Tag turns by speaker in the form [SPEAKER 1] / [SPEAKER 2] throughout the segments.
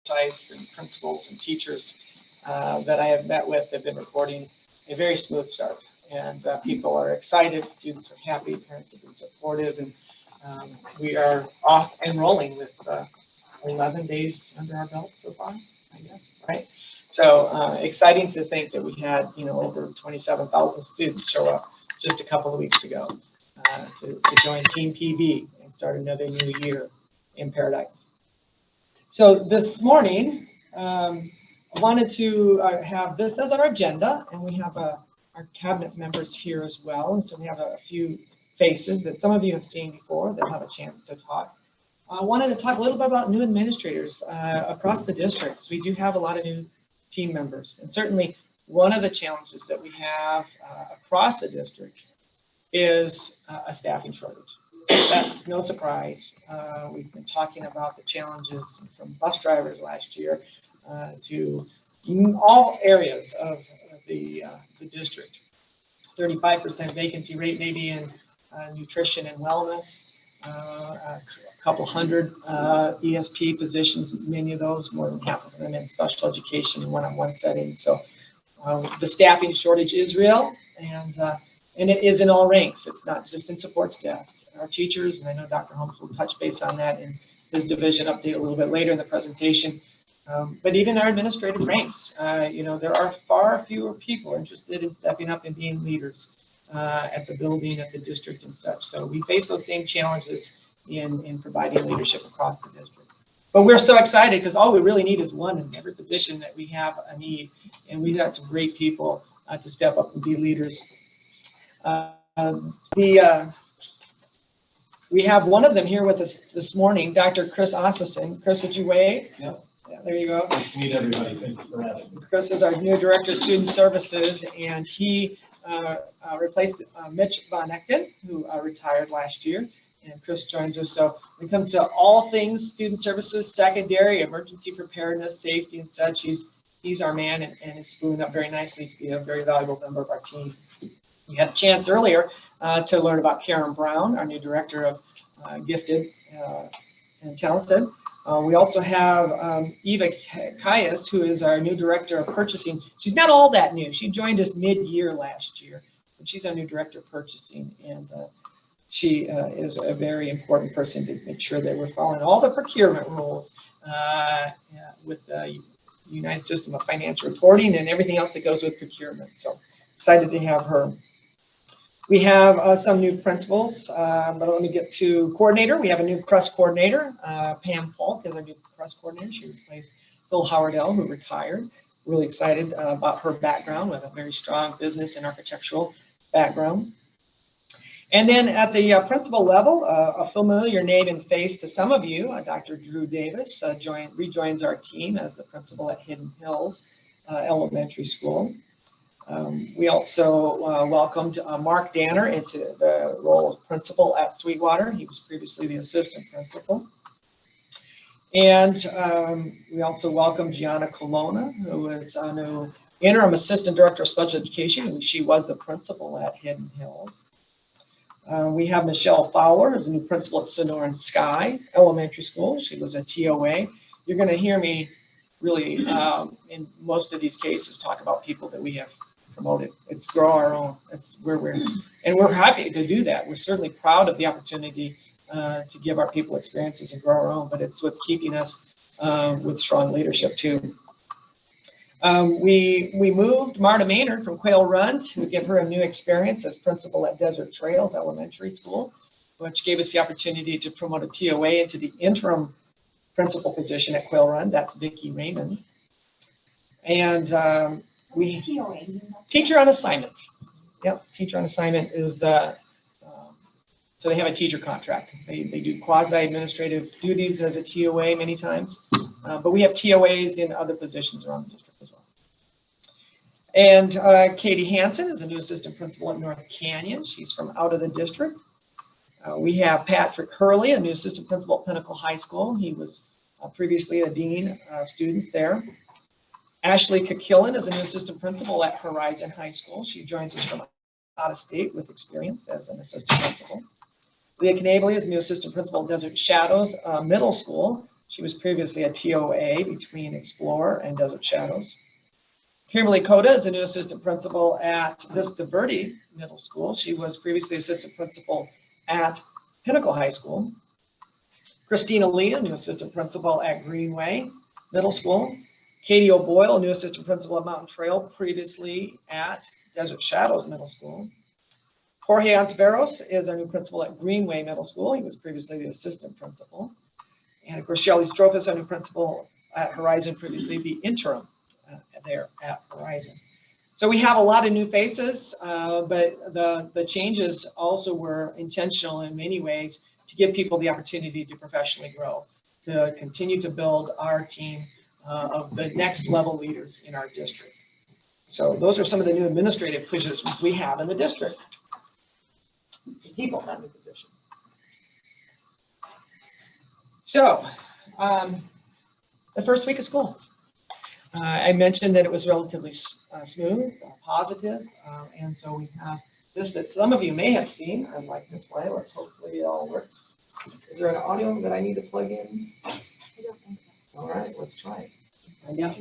[SPEAKER 1] sites and principals and teachers that I have met with have been reporting a very smooth start. And people are excited, students are happy, parents have been supportive, and we are off and rolling with 11 days under our belt so far, I guess, right? So exciting to think that we had, over 27,000 students show up just a couple of weeks ago to join Team PV and start another new year in Paradise. So this morning, I wanted to have this as our agenda, and we have our cabinet members here as well. And so we have a few faces that some of you have seen before that have a chance to talk. I wanted to talk a little bit about new administrators across the districts. We do have a lot of new team members, and certainly one of the challenges that we have across the district is a staffing shortage. That's no surprise. We've been talking about the challenges from bus drivers last year to all areas of the district. 35% vacancy rate maybe in nutrition and wellness, a couple hundred ESP positions, many of those, more than half of them in special education and one-on-one settings. So the staffing shortage is real, and it is in all ranks. It's not just in support staff. Our teachers, and I know Dr. Holmes will touch base on that in his division update a little bit later in the presentation. But even our administrative ranks, there are far fewer people interested in stepping up and being leaders at the building, at the district and such. So we face those same challenges in providing leadership across the district. But we're so excited because all we really need is one in every position that we have a need. And we've got some great people to step up and be leaders. We have one of them here with us this morning, Dr. Chris Osmussen. Chris, would you wave?
[SPEAKER 2] Yep.
[SPEAKER 1] Yeah, there you go.
[SPEAKER 2] Nice to meet everybody. Thank you for having me.
[SPEAKER 1] Chris is our new Director of Student Services, and he replaced Mitch Von Echten, who retired last year. And Chris joins us. So when it comes to all things student services, secondary, emergency preparedness, safety, and such, he's our man and is spooling up very nicely to be a very valuable member of our team. We had a chance earlier to learn about Karen Brown, our new Director of Gifted and Talented. We also have Eva Caius, who is our new Director of Purchasing. She's not all that new. She joined us mid-year last year, but she's our new Director of Purchasing, and she is a very important person to make sure that we're following all the procurement rules with the United System of Financial Reporting and everything else that goes with procurement. So excited to have her. We have some new principals, but let me get to coordinator. We have a new CRUS coordinator. Pam Falk is our new CRUS coordinator. She replaced Phil Howardell, who retired. Really excited about her background with a very strong business and architectural background. And then at the principal level, a familiar name and face to some of you, Dr. Drew Davis rejoins our team as the principal at Hidden Hills Elementary School. We also welcomed Mark Danner into the role of principal at Sweetwater. He was previously the assistant principal. And we also welcomed Gianna Colonna, who is a new interim assistant director of special education, and she was the principal at Hidden Hills. We have Michelle Fowler, who's a new principal at Sonoran Sky Elementary School. She was a TOA. You're going to hear me really, in most of these cases, talk about people that we have promoted. It's grow our own. It's where we're happy to do that. We're certainly proud of the opportunity to give our people experiences and grow our own, but it's what's keeping us with strong leadership too. We moved Marta Maynard from Quail Run to give her a new experience as principal at Desert Trails Elementary School, which gave us the opportunity to promote a TOA into the interim principal position at Quail Run. That's Vicki Raymond. And we teacher on assignment. Yep, teacher on assignment is so they have a teacher contract. They do quasi-administrative duties as a TOA many times, but we have TOAs in other positions around the district as well. And Katie Hansen is a new assistant principal at North Canyon. She's from out of the district. We have Patrick Hurley, a new assistant principal at Pinnacle High School. He was previously a dean of students there. Ashley Kikillen is a new assistant principal at Horizon High School. She joins us from out of state with experience as an assistant principal. Leah Knavely is a new assistant principal at Desert Shadows Middle School. She was previously a TOA between Explorer and Desert Shadows. Kimberly Coda is a new assistant principal at Vista Verde Middle School. She was previously assistant principal at Pinnacle High School. Christina Lee, a new assistant principal at Greenway Middle School. Katie O'Boyle, a new assistant principal at Mountain Trail, previously at Desert Shadows Middle School. Jorge Ontiveros is our new principal at Greenway Middle School. He was previously the assistant principal. And of course, Shelley Strophus, our new principal at Horizon, previously the interim there at Horizon. So we have a lot of new faces, but the changes also were intentional in many ways to give people the opportunity to professionally grow, to continue to build our team of the next level leaders in our district. So those are some of the new administrative positions we have in the district. People have the position. So the first week of school. I mentioned that it was relatively smooth, positive, and so we have this that some of you may have seen. I'd like to play. Let's hopefully it all works. Is there an audio that I need to plug in?
[SPEAKER 3] I don't think so.
[SPEAKER 1] All right, let's try it. Find out.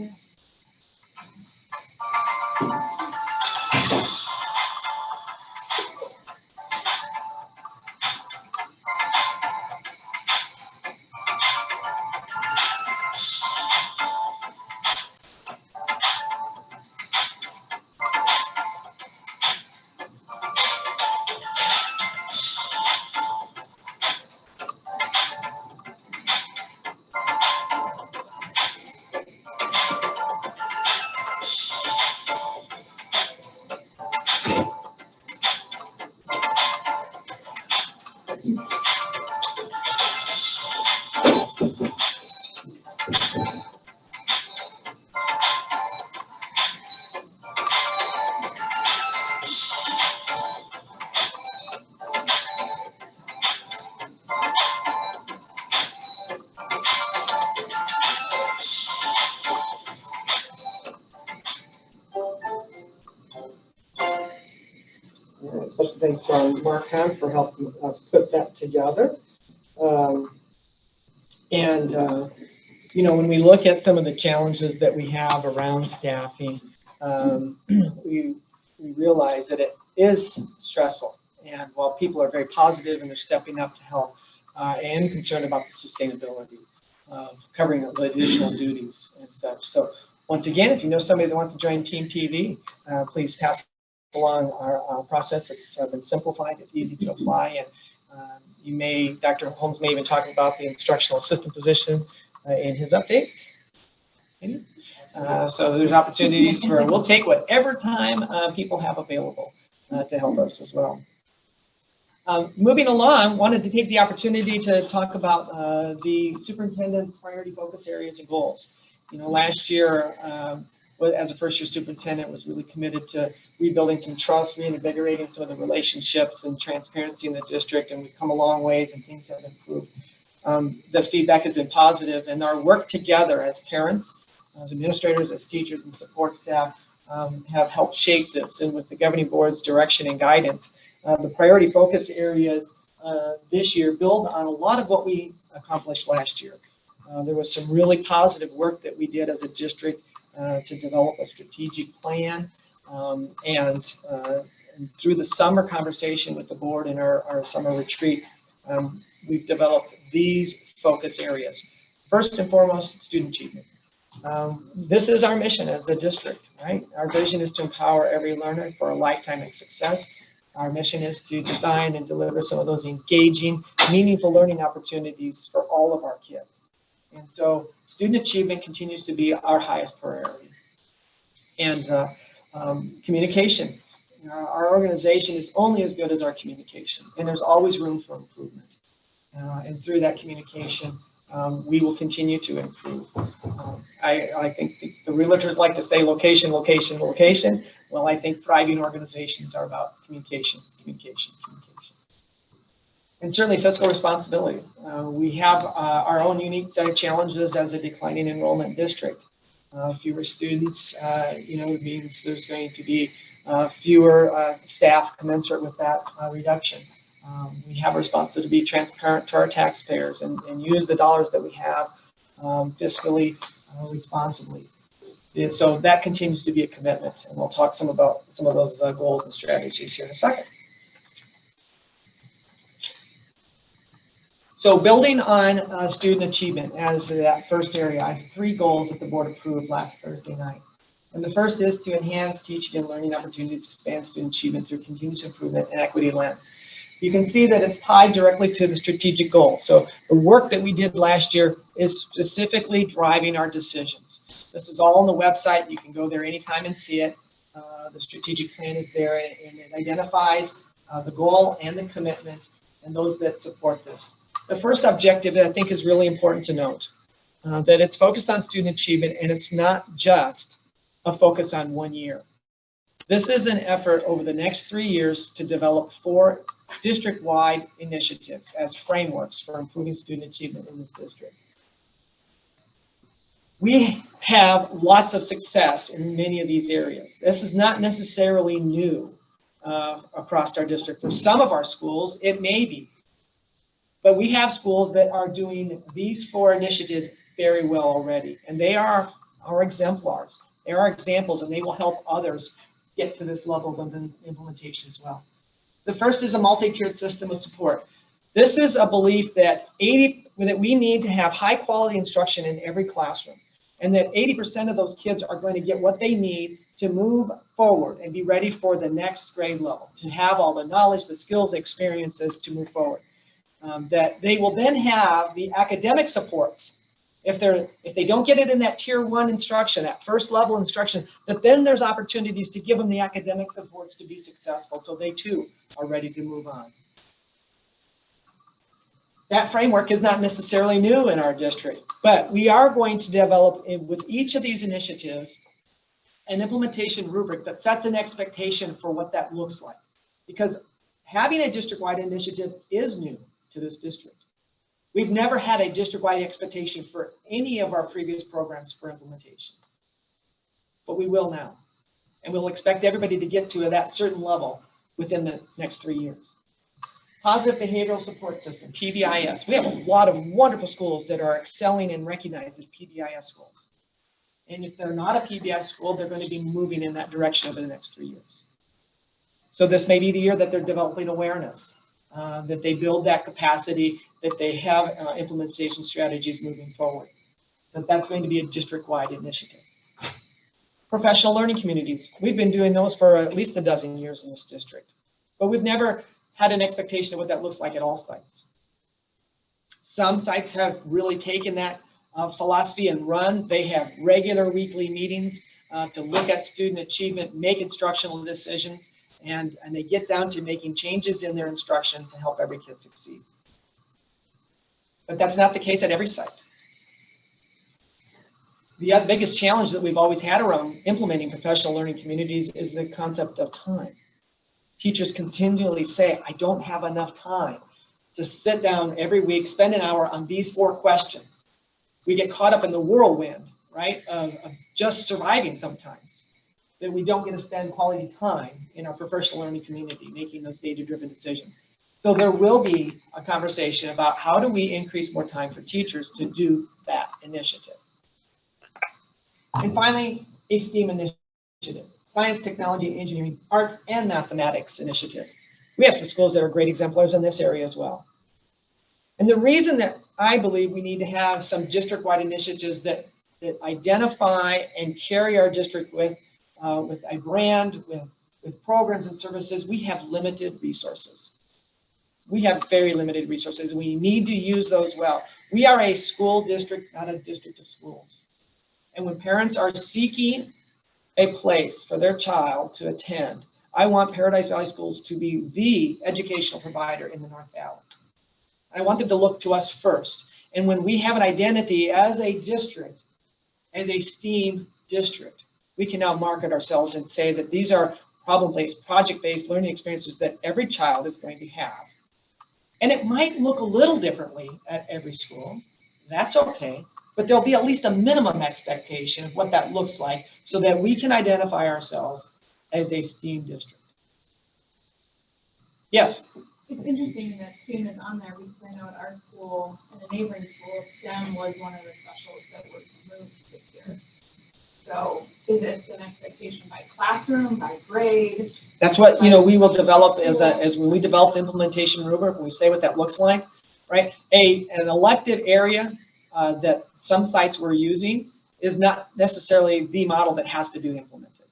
[SPEAKER 1] Special thanks to our Mark Hunt for helping us put that together. You know, when we look at some of the challenges that we have around staffing, we realize that it is stressful. And while people are very positive and they're stepping up to help, I am concerned about the sustainability of covering the additional duties and such. So once again, if you know somebody that wants to join Team PV, please pass along our process. It's been simplified. It's easy to apply, and Dr. Holmes may even talk about the instructional assistant position in his update. So there's opportunities for, we'll take whatever time people have available to help us as well. Moving along, wanted to take the opportunity to talk about the superintendent's priority focus areas and goals. You know, last year, as a first-year superintendent, was really committed to rebuilding some trust, reinvigorating some of the relationships and transparency in the district, and we've come a long ways and things have improved. The feedback has been positive, and our work together as parents, as administrators, as teachers and support staff have helped shape this, and with the governing board's direction and guidance, the priority focus areas this year build on a lot of what we accomplished last year. There was some really positive work that we did as a district to develop a strategic plan, and through the summer conversation with the board and our summer retreat, we've developed these focus areas. First and foremost, student achievement. This is our mission as a district, right? Our vision is to empower every learner for a lifetime of success. Our mission is to design and deliver some of those engaging, meaningful learning opportunities for all of our kids. And so student achievement continues to be our highest priority. And communication. You know, our organization is only as good as our communication, and there's always room for improvement. And through that communication, we will continue to improve. I think the realtors like to say location, location, location. Well, I think thriving organizations are about communication, communication, communication. And certainly fiscal responsibility. We have our own unique set of challenges as a declining enrollment district. Fewer students, you know, means there's going to be fewer staff commensurate with that reduction. We have a responsibility to be transparent to our taxpayers and use the dollars that we have fiscally responsibly. And so that continues to be a commitment, and we'll talk some about some of those goals and strategies here in a second. So building on student achievement as that first area, I have 3 goals that the board approved last Thursday night. And the first is to enhance teaching and learning opportunities, expand student achievement through continuous improvement and equity lens. You can see that it's tied directly to the strategic goal. So the work that we did last year is specifically driving our decisions. This is all on the website. You can go there anytime and see it. The strategic plan is there, and it identifies the goal and the commitment and those that support this. The first objective that I think is really important to note, that it's focused on student achievement, and it's not just a focus on 1 year. This is an effort over the next 3 years to develop 4 district-wide initiatives as frameworks for improving student achievement in this district. We have lots of success in many of these areas. This is not necessarily new across our district. For some of our schools, it may be. But we have schools that are doing these 4 initiatives very well already, and they are our exemplars. They are examples, and they will help others get to this level of implementation as well. The first is a multi-tiered system of support. This is a belief that we need to have high quality instruction in every classroom, and that 80% of those kids are going to get what they need to move forward and be ready for the next grade level, to have all the knowledge, the skills, the experiences to move forward. That they will then have the academic supports. If they don't get it in that tier 1 instruction, that first level instruction, that then there's opportunities to give them the academic supports to be successful, so they too are ready to move on. That framework is not necessarily new in our district, but we are going to develop with each of these initiatives an implementation rubric that sets an expectation for what that looks like. Because having a district-wide initiative is new to this district. We've never had a district-wide expectation for any of our previous programs for implementation, but we will now. And we'll expect everybody to get to that certain level within the next 3 years. Positive Behavioral Support System, PBIS. We have a lot of wonderful schools that are excelling and recognized as PBIS schools. And if they're not a PBIS school, they're going to be moving in that direction over the next 3 years. So this may be the year that they're developing awareness, that they build that capacity, that they have implementation strategies moving forward. That's going to be a district-wide initiative. Professional learning communities. We've been doing those for at least a dozen years in this district, but we've never had an expectation of what that looks like at all sites. Some sites have really taken that philosophy and run. They have regular weekly meetings to look at student achievement, make instructional decisions, and they get down to making changes in their instruction to help every kid succeed. But that's not the case at every site. The biggest challenge that we've always had around implementing professional learning communities is the concept of time. Teachers continually say, I don't have enough time to sit down every week, spend an hour on these 4 questions. We get caught up in the whirlwind, right, of just surviving sometimes, that we don't get to spend quality time in our professional learning community making those data-driven decisions. So there will be a conversation about how do we increase more time for teachers to do that initiative. And finally, a STEAM initiative, Science, Technology, Engineering, Arts, and Mathematics initiative. We have some schools that are great exemplars in this area as well. And the reason that I believe we need to have some district-wide initiatives that identify and carry our district with a brand, with programs and services, we have limited resources. We have very limited resources, and we need to use those well. We are a school district, not a district of schools. And when parents are seeking a place for their child to attend, I want Paradise Valley Schools to be the educational provider in the North Valley. I want them to look to us first. And when we have an identity as a district, as a STEAM district, we can now market ourselves and say that these are problem-based, project-based learning experiences that every child is going to have. And it might look a little differently at every school. That's okay. But there'll be at least a minimum expectation of what that looks like so that we can identify ourselves as a STEAM district. Yes?
[SPEAKER 3] It's interesting that STEAM is on there because I know at our school and the neighboring school, STEM was one of the special So is it an expectation by classroom, by grade?
[SPEAKER 1] That's what, we will develop as when we develop the implementation rubric, we say what that looks like, right? An elective area that some sites were using is not necessarily the model that has to be implemented,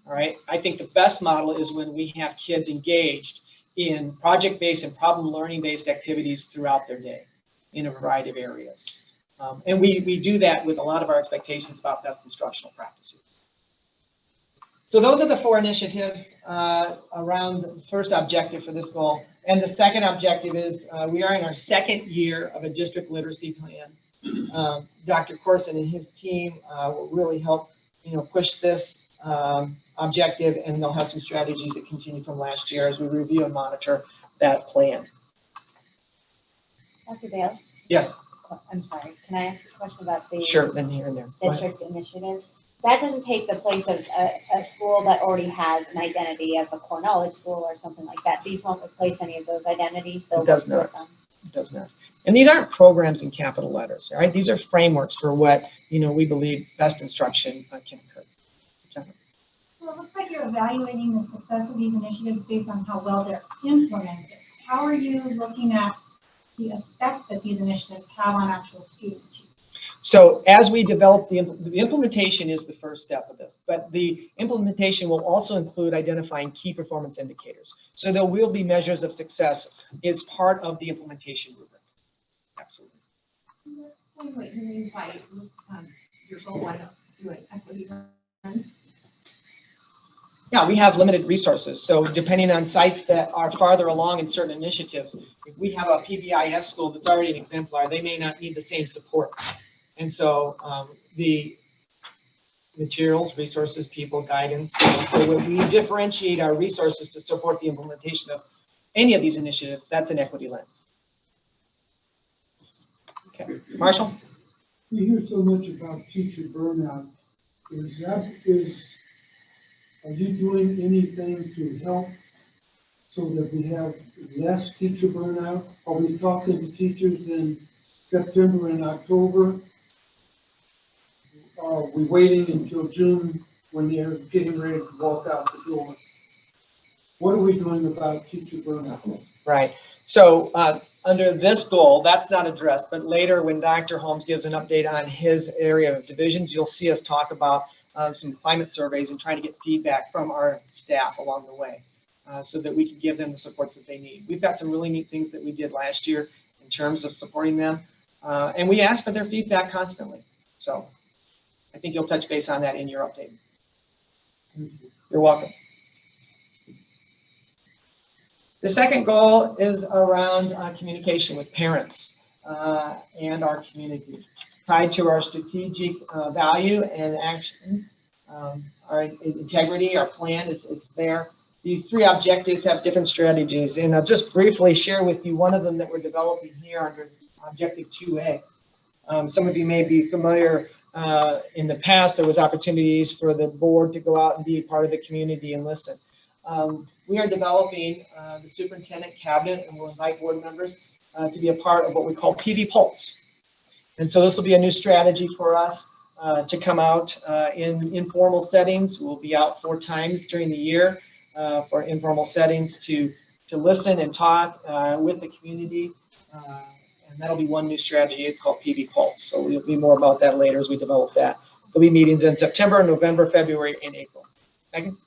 [SPEAKER 1] all right? I think the best model is when we have kids engaged in project-based and problem learning-based activities throughout their day in a variety of areas. And we do that with a lot of our expectations about best instructional practices. So those are the 4 initiatives around the first objective for this goal. And the second objective is we are in our 2nd year of a district literacy plan. Dr. Corson and his team will really help, push this objective, and they'll have some strategies that continue from last year as we review and monitor that plan.
[SPEAKER 4] Dr. Bales?
[SPEAKER 1] Yes.
[SPEAKER 4] I'm sorry, can I ask a question about the
[SPEAKER 1] Sure, then here and there.
[SPEAKER 4] district initiative? That doesn't take the place of a school that already has an identity as a core knowledge school or something like that. These won't replace any of those identities.
[SPEAKER 1] It does not. It does not. And these aren't programs in capital letters, all right? These are frameworks for what, we believe best instruction can occur.
[SPEAKER 5] So it looks like you're evaluating the success of these initiatives based on how well they're implemented. How are you looking at the effect that these initiatives have on actual students?
[SPEAKER 1] So as we develop the implementation is the first step of this, but the implementation will also include identifying key performance indicators. So there will be measures of success as part of the implementation rubric. Absolutely.
[SPEAKER 3] Wait, you mean by your goal line of doing equity runs?
[SPEAKER 1] Yeah, we have limited resources. So depending on sites that are farther along in certain initiatives, if we have a PVIS school that's already an exemplar, they may not need the same supports. And so the materials, resources, people, guidance. So when we differentiate our resources to support the implementation of any of these initiatives, that's an equity lens. Okay, Marshall?
[SPEAKER 6] We hear so much about teacher burnout. Are you doing anything to help so that we have less teacher burnout? Are we talking to teachers in September and October? Are we waiting until June when they're getting ready to walk out the door? What are we doing about teacher burnout?
[SPEAKER 1] Right. So under this goal, that's not addressed, but later when Dr. Holmes gives an update on his area of divisions, you'll see us talk about some climate surveys and trying to get feedback from our staff along the way so that we can give them the supports that they need. We've got some really neat things that we did last year in terms of supporting them, and we ask for their feedback constantly. So I think you'll touch base on that in your update. You're welcome. The second goal is around communication with parents and our community, tied to our strategic value and action, our integrity, our plan is there. These 3 objectives have different strategies, and I'll just briefly share with you one of them that we're developing here under Objective 2A. Some of you may be familiar. In the past, there was opportunities for the board to go out and be a part of the community and listen. We are developing the superintendent cabinet, and we'll invite board members to be a part of what we call PV Pulse. And so this will be a new strategy for us to come out in informal settings. We'll be out 4 times during the year for informal settings to listen and talk with the community. And that'll be one new strategy. It's called PV Pulse. So we'll be more about that later as we develop that. There'll be meetings in September, November, February, and April. Megan?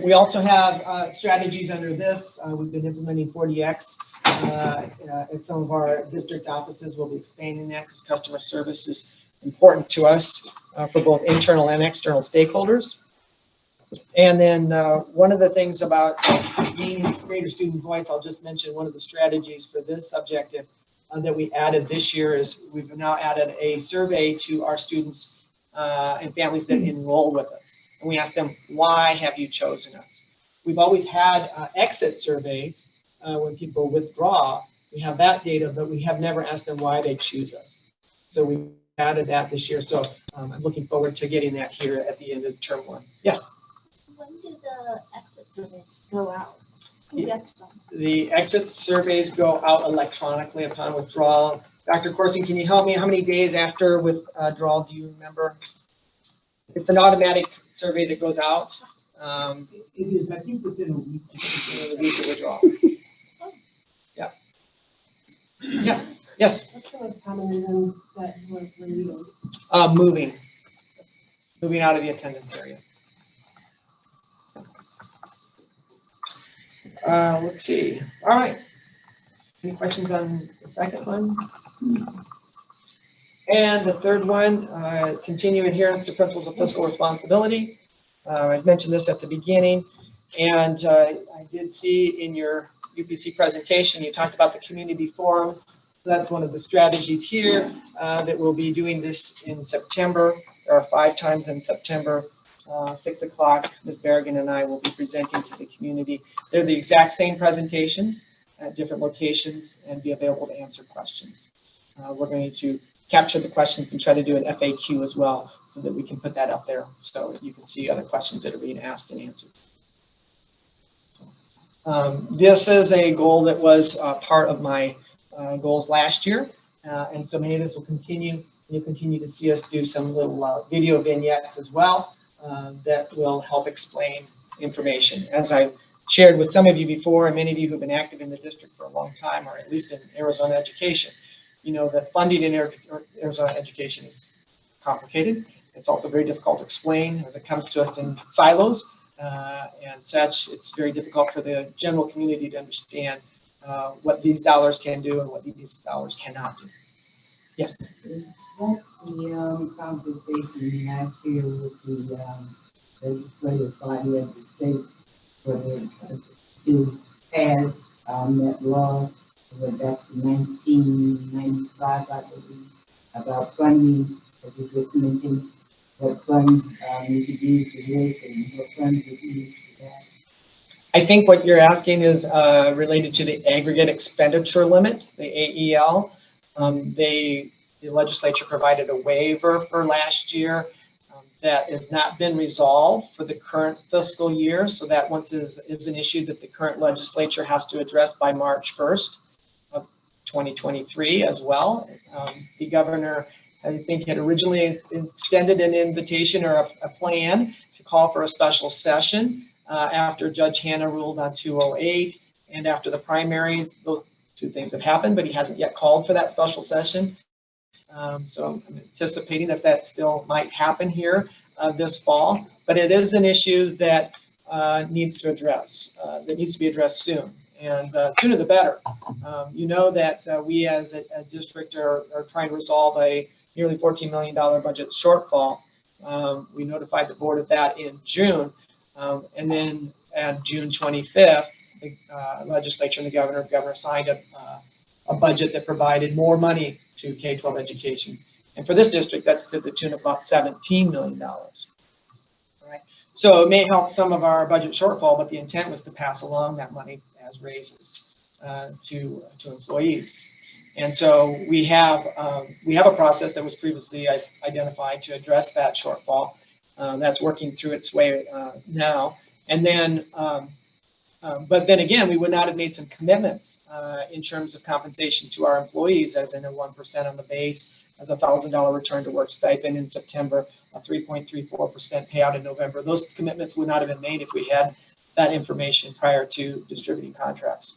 [SPEAKER 1] We also have strategies under this. We've been implementing 4DX at some of our district offices. We'll be expanding that because customer service is important to us for both internal and external stakeholders. And then one of the things about gaining greater student voice, I'll just mention one of the strategies for this objective that we added this year is we've now added a survey to our students and families that enroll with us. And we ask them, why have you chosen us? We've always had exit surveys when people withdraw. We have that data, but we have never asked them why they choose us. So we added that this year. So I'm looking forward to getting that here at the end of term 1. Yes?
[SPEAKER 4] When do the exit surveys go out? Who gets them?
[SPEAKER 1] The exit surveys go out electronically upon withdrawal. Dr. Coursing, can you help me? How many days after withdrawal do you remember? It's an automatic survey that goes out.
[SPEAKER 2] It is, I think, within a week.
[SPEAKER 1] The week of withdrawal. Yeah. Yeah. Yes.
[SPEAKER 3] What's the most common reason that we're leaving?
[SPEAKER 1] Moving out of the attendance area. Let's see. All right. Any questions on the second one? And the third one, continue adherence to principles of fiscal responsibility. I mentioned this at the beginning, and I did see in your UPC presentation, you talked about the community forums. So that's one of the strategies here that we'll be doing this in September. There are 5 times in September, 6 o'clock. Ms. Berrigan and I will be presenting to the community. They're the exact same presentations at different locations and be available to answer questions. We're going to capture the questions and try to do an FAQ as well so that we can put that up there so you can see other questions that are being asked and answered. This is a goal that was part of my goals last year, and so many of this will continue. You'll continue to see us do some little video vignettes as well that will help explain information. As I shared with some of you before, and many of you who've been active in the district for a long time, or at least in Arizona education, you know that funding in Arizona education is complicated. It's also very difficult to explain as it comes to us in silos and such. It's very difficult for the general community to understand what these dollars can do and what these dollars cannot do. Yes.
[SPEAKER 7] What's the conversation last year with the legislative body of the state for the to pass that law back to 1995, I believe, about funding, as you just mentioned, what funds need to be used for this and what funds would be used for that?
[SPEAKER 1] I think what you're asking is related to the aggregate expenditure limit, the AEL. The legislature provided a waiver for last year that has not been resolved for the current fiscal year. So that once is an issue that the current legislature has to address by March 1st of 2023 as well. The governor, I think, had originally extended an invitation or a plan to call for a special session after Judge Hanna ruled on 208 and after the primaries. Those 2 things have happened, but he hasn't yet called for that special session. So I'm anticipating that still might happen here this fall, but it is an issue that needs to be addressed soon, and sooner the better. You know that we as a district are trying to resolve a nearly $14 million budget shortfall. We notified the board of that in June, and then on June 25th, the legislature and the governor signed a budget that provided more money to K-12 education. And for this district, that's to the tune of about $17 million. All right. So it may help some of our budget shortfall, but the intent was to pass along that money as raises to employees. And so we have a process that was previously identified to address that shortfall. That's working through its way now. And then but then again, we would not have made some commitments in terms of compensation to our employees, as in a 1% on the base, as a $1,000 return to work stipend in September, a 3.34% payout in November. Those commitments would not have been made if we had that information prior to distributing contracts.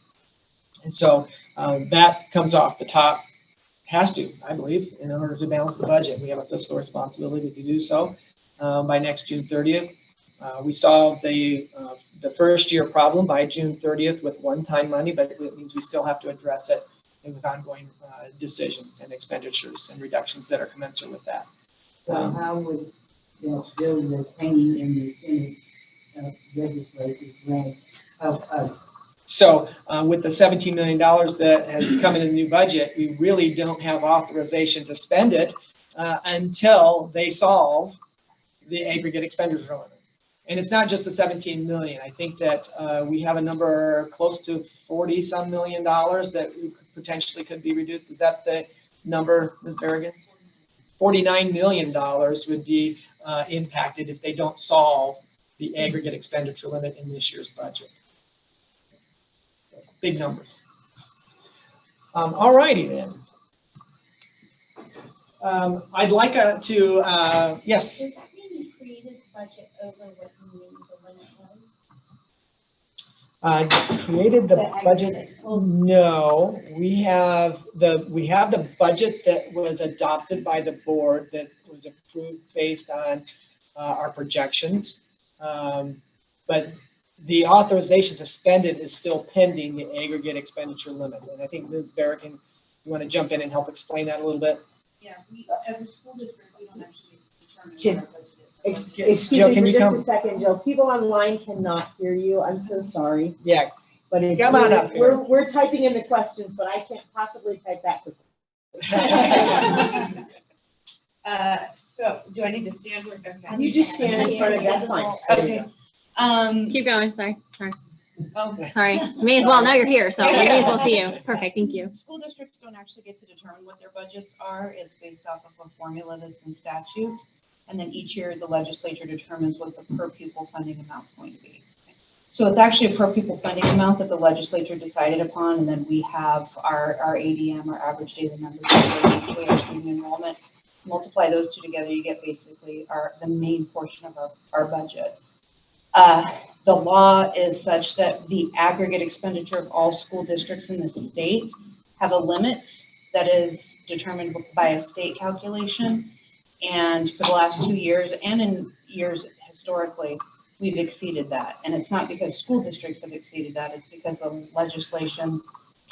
[SPEAKER 1] And so that comes off the top, has to, I believe, in order to balance the budget. We have a fiscal responsibility to do so by next June 30th. We solved the first year problem by June 30th with one-time money, but it means we still have to address it with ongoing decisions and expenditures and reductions that are commensurate with that.
[SPEAKER 7] So how would that bill that's hanging in the Senate legislative branch help us?
[SPEAKER 1] So with the $17 million that has come in the new budget, we really don't have authorization to spend it until they solve the aggregate expenditure limit. And it's not just the 17 million. I think that we have a number close to 40 some million dollars that potentially could be reduced. Is that the number, Ms. Berrigan? $49 million would be impacted if they don't solve the aggregate expenditure limit in this year's budget. Big numbers. All righty then. I'd like to, yes.
[SPEAKER 3] Does that mean you created the budget over what you knew the limit was?
[SPEAKER 1] Created the
[SPEAKER 4] The
[SPEAKER 1] budget.
[SPEAKER 4] aggregate school.
[SPEAKER 1] No, we have the budget that was adopted by the board that was approved based on our projections. But the authorization to spend it is still pending the aggregate expenditure limit. And I think Ms. Barrett, you want to jump in and help explain that a little bit?
[SPEAKER 8] Yeah, we, as a school district, we don't actually determine
[SPEAKER 9] Can-
[SPEAKER 8] what our budget is.
[SPEAKER 9] Excuse
[SPEAKER 1] Jill,
[SPEAKER 9] me
[SPEAKER 1] can
[SPEAKER 9] for
[SPEAKER 1] you
[SPEAKER 9] just
[SPEAKER 1] come-
[SPEAKER 9] a second, Jill. People online cannot hear you. I'm so sorry.
[SPEAKER 1] Yeah.
[SPEAKER 9] But it's,
[SPEAKER 1] Come on up here.
[SPEAKER 9] we're typing in the questions, but I can't possibly type that quickly.
[SPEAKER 8] So, do I need to stand where? Okay.
[SPEAKER 9] You just stand in front of, that's fine.
[SPEAKER 8] Okay.
[SPEAKER 10] Keep going, sorry.
[SPEAKER 8] Oh.
[SPEAKER 10] Sorry. May as well, now you're here, so we may as well see you. Perfect, thank you.
[SPEAKER 8] School districts don't actually get to determine what their budgets are. It's based off of a formula that's in statute. And then each year, the legislature determines what the per pupil funding amount is going to be. So it's actually a per pupil funding amount that the legislature decided upon, and then we have our ADM, our average daily membership, our student enrollment. Multiply those two together, you get basically the main portion of our budget. The law is such that the aggregate expenditure of all school districts in the state have a limit that is determined by a state calculation. And for the last 2 years and in years historically, we've exceeded that. And it's not because school districts have exceeded that, it's because the legislation